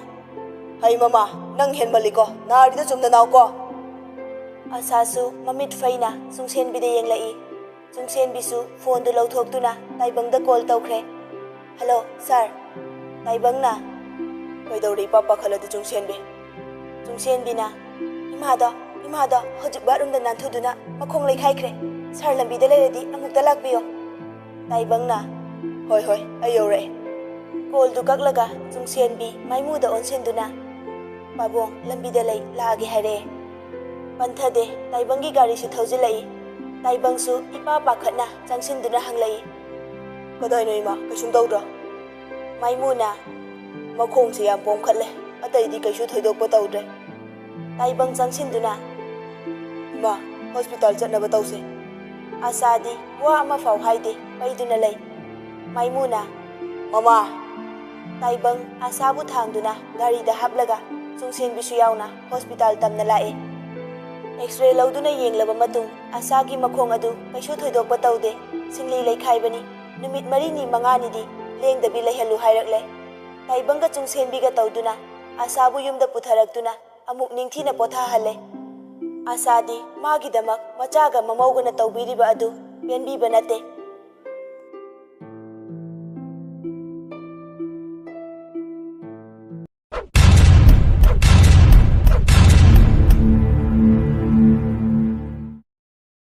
A: ꯍꯩ ꯃꯃꯥ ꯅꯪ ꯍꯦꯟꯃꯜꯂꯤꯀꯣ ꯅꯥꯔꯤꯗ ꯆꯨꯝꯅ ꯅꯥꯎꯀꯣ ꯑꯁꯥꯁꯨ ꯃꯃꯤꯠ ꯐꯩꯅ ꯆꯨꯡꯁꯦꯟꯕꯤꯗ ꯌꯦꯡꯂꯛꯏ ꯆꯨꯡꯁꯦꯟꯕꯤꯁꯨ ꯐꯣꯟꯗꯨ ꯂꯧꯊꯣꯛꯇꯨꯅ ꯇꯥꯏꯕꯪꯗ ꯀꯣꯜ ꯇꯧꯈ꯭ꯔꯦ ꯍꯜꯂꯣ ꯁꯥꯔ ꯇꯥꯏꯕꯪꯅ ꯀꯩꯗꯧꯔꯤ ꯏꯄꯥ ꯄꯥꯈꯠꯂꯗꯤ ꯆꯨꯡꯁꯦꯟꯕꯤꯅ ꯏꯃꯥꯗꯣ ꯍꯧꯖꯤꯛ ꯕꯥꯠꯔꯨꯝꯗ ꯅꯥꯟꯊꯨꯗꯨꯅ ꯃꯈꯣꯡ ꯂꯩꯈꯥꯏꯈ꯭ꯔꯦ ꯁꯥꯔ ꯂꯝꯕꯤꯗ ꯂꯩꯔꯗꯤ ꯑꯃꯨꯛꯇ ꯂꯥꯛꯄꯤꯌꯣ ꯇꯥꯏꯕꯪꯅ ꯍꯣꯏ ꯑꯩ ꯌꯧꯔꯛꯑꯦ ꯀꯣꯜꯗꯨ ꯀꯛꯂꯒ ꯆꯨꯡꯁꯦꯟꯕꯤ ꯃꯥꯏꯃꯨꯗ ꯑꯣꯟꯁꯤꯟꯗꯨꯅ ꯄꯥꯕꯨꯡ ꯂꯝꯕꯤꯗ ꯂꯩ ꯂꯥꯛꯑꯒꯦ ꯍꯥꯏꯔꯛꯑꯦ ꯄꯟꯊꯗꯦ ꯇꯥꯏꯕꯪꯒꯤ ꯒꯥꯔꯤꯁꯨ ꯊꯧꯖꯤꯜꯂꯛꯏ ꯇꯥꯏꯕꯪꯁꯨ ꯏꯄꯥ ꯄꯥꯈꯠꯅ ꯆꯪꯁꯤꯟꯗꯨꯅ ꯍꯪꯂꯛꯏ ꯀꯗꯥꯏꯅꯣ ꯏꯃꯥ ꯀꯩꯁꯨꯝ ꯇꯧꯗ꯭ꯔꯣ ꯃꯥꯏꯃꯨꯅ ꯃꯈꯣꯡꯁꯦ ꯌꯥꯝ ꯄꯣꯝꯈꯠꯂꯦ ꯑꯇꯩꯗꯤ ꯀꯩꯁꯨ ꯊꯣꯏꯗꯣꯛꯄ ꯇꯧꯗ꯭ꯔꯦ ꯇꯥꯏꯕꯪ ꯆꯪꯁꯤꯟꯗꯨꯅ ꯏꯃꯥ ꯍꯣꯁꯄꯤꯇꯥꯜ ꯆꯠꯅꯕ ꯇꯧꯁꯦ ꯑꯁꯥꯗꯤ ꯋꯥ ꯑꯃꯐꯥꯎ ꯍꯥꯏꯗꯦ ꯄꯩꯗꯨꯅ ꯂꯩ ꯃꯥꯏꯃꯨꯅ ꯃꯃꯥ ꯇꯥꯏꯕꯪ ꯑꯁꯥꯕꯨ ꯊꯥꯡꯗꯨꯅ ꯒꯥꯔꯤꯗ ꯍꯥꯞꯂꯒ ꯆꯨꯡꯁꯦꯟꯕꯤꯁꯨ ꯌꯥꯎꯅ ꯍꯣꯁꯄꯤꯇꯥꯜ ꯇꯝꯅ ꯂꯥꯛꯑꯦ ꯑꯦꯛꯁ꯭ꯔꯦ ꯂꯧꯗꯨꯅ ꯌꯦꯡꯂꯕ ꯃꯇꯨꯡ ꯑꯁꯥꯒꯤ ꯃꯈꯣꯡ ꯑꯗꯨ ꯀꯩꯁꯨ ꯊꯣꯏꯗꯣꯛꯄ ꯇꯧꯗꯦ ꯁꯤꯡꯂꯤ ꯂꯩꯈꯥꯏꯕꯅꯤ ꯅꯨꯃꯤꯠ 4-5ꯅꯤꯗꯤ ꯂꯦꯡꯗꯕꯤ ꯂꯩꯍꯜꯂꯨ ꯍꯥꯏꯔꯛꯂꯦ ꯇꯥꯏꯕꯪꯒ ꯆꯨꯡꯁꯦꯟꯕꯤꯒ ꯇꯧꯗꯨꯅ ꯑꯁꯥꯕꯨ ꯌꯨꯝꯗ ꯄꯨꯊꯔꯛꯇꯨꯅ ꯑꯃꯨꯛ ꯅꯤꯡꯊꯤꯅ ꯄꯣꯊꯥꯍꯜꯂꯦ ꯑꯁꯥꯗꯤ ꯃꯥꯒꯤꯗꯃꯛ ꯃꯆꯥꯒ ꯃꯃꯧꯒꯅ ꯇꯧꯕꯤꯔꯤꯕ ꯑꯗꯨ ꯄꯦꯟꯕꯤꯕ ꯅꯠꯇꯦ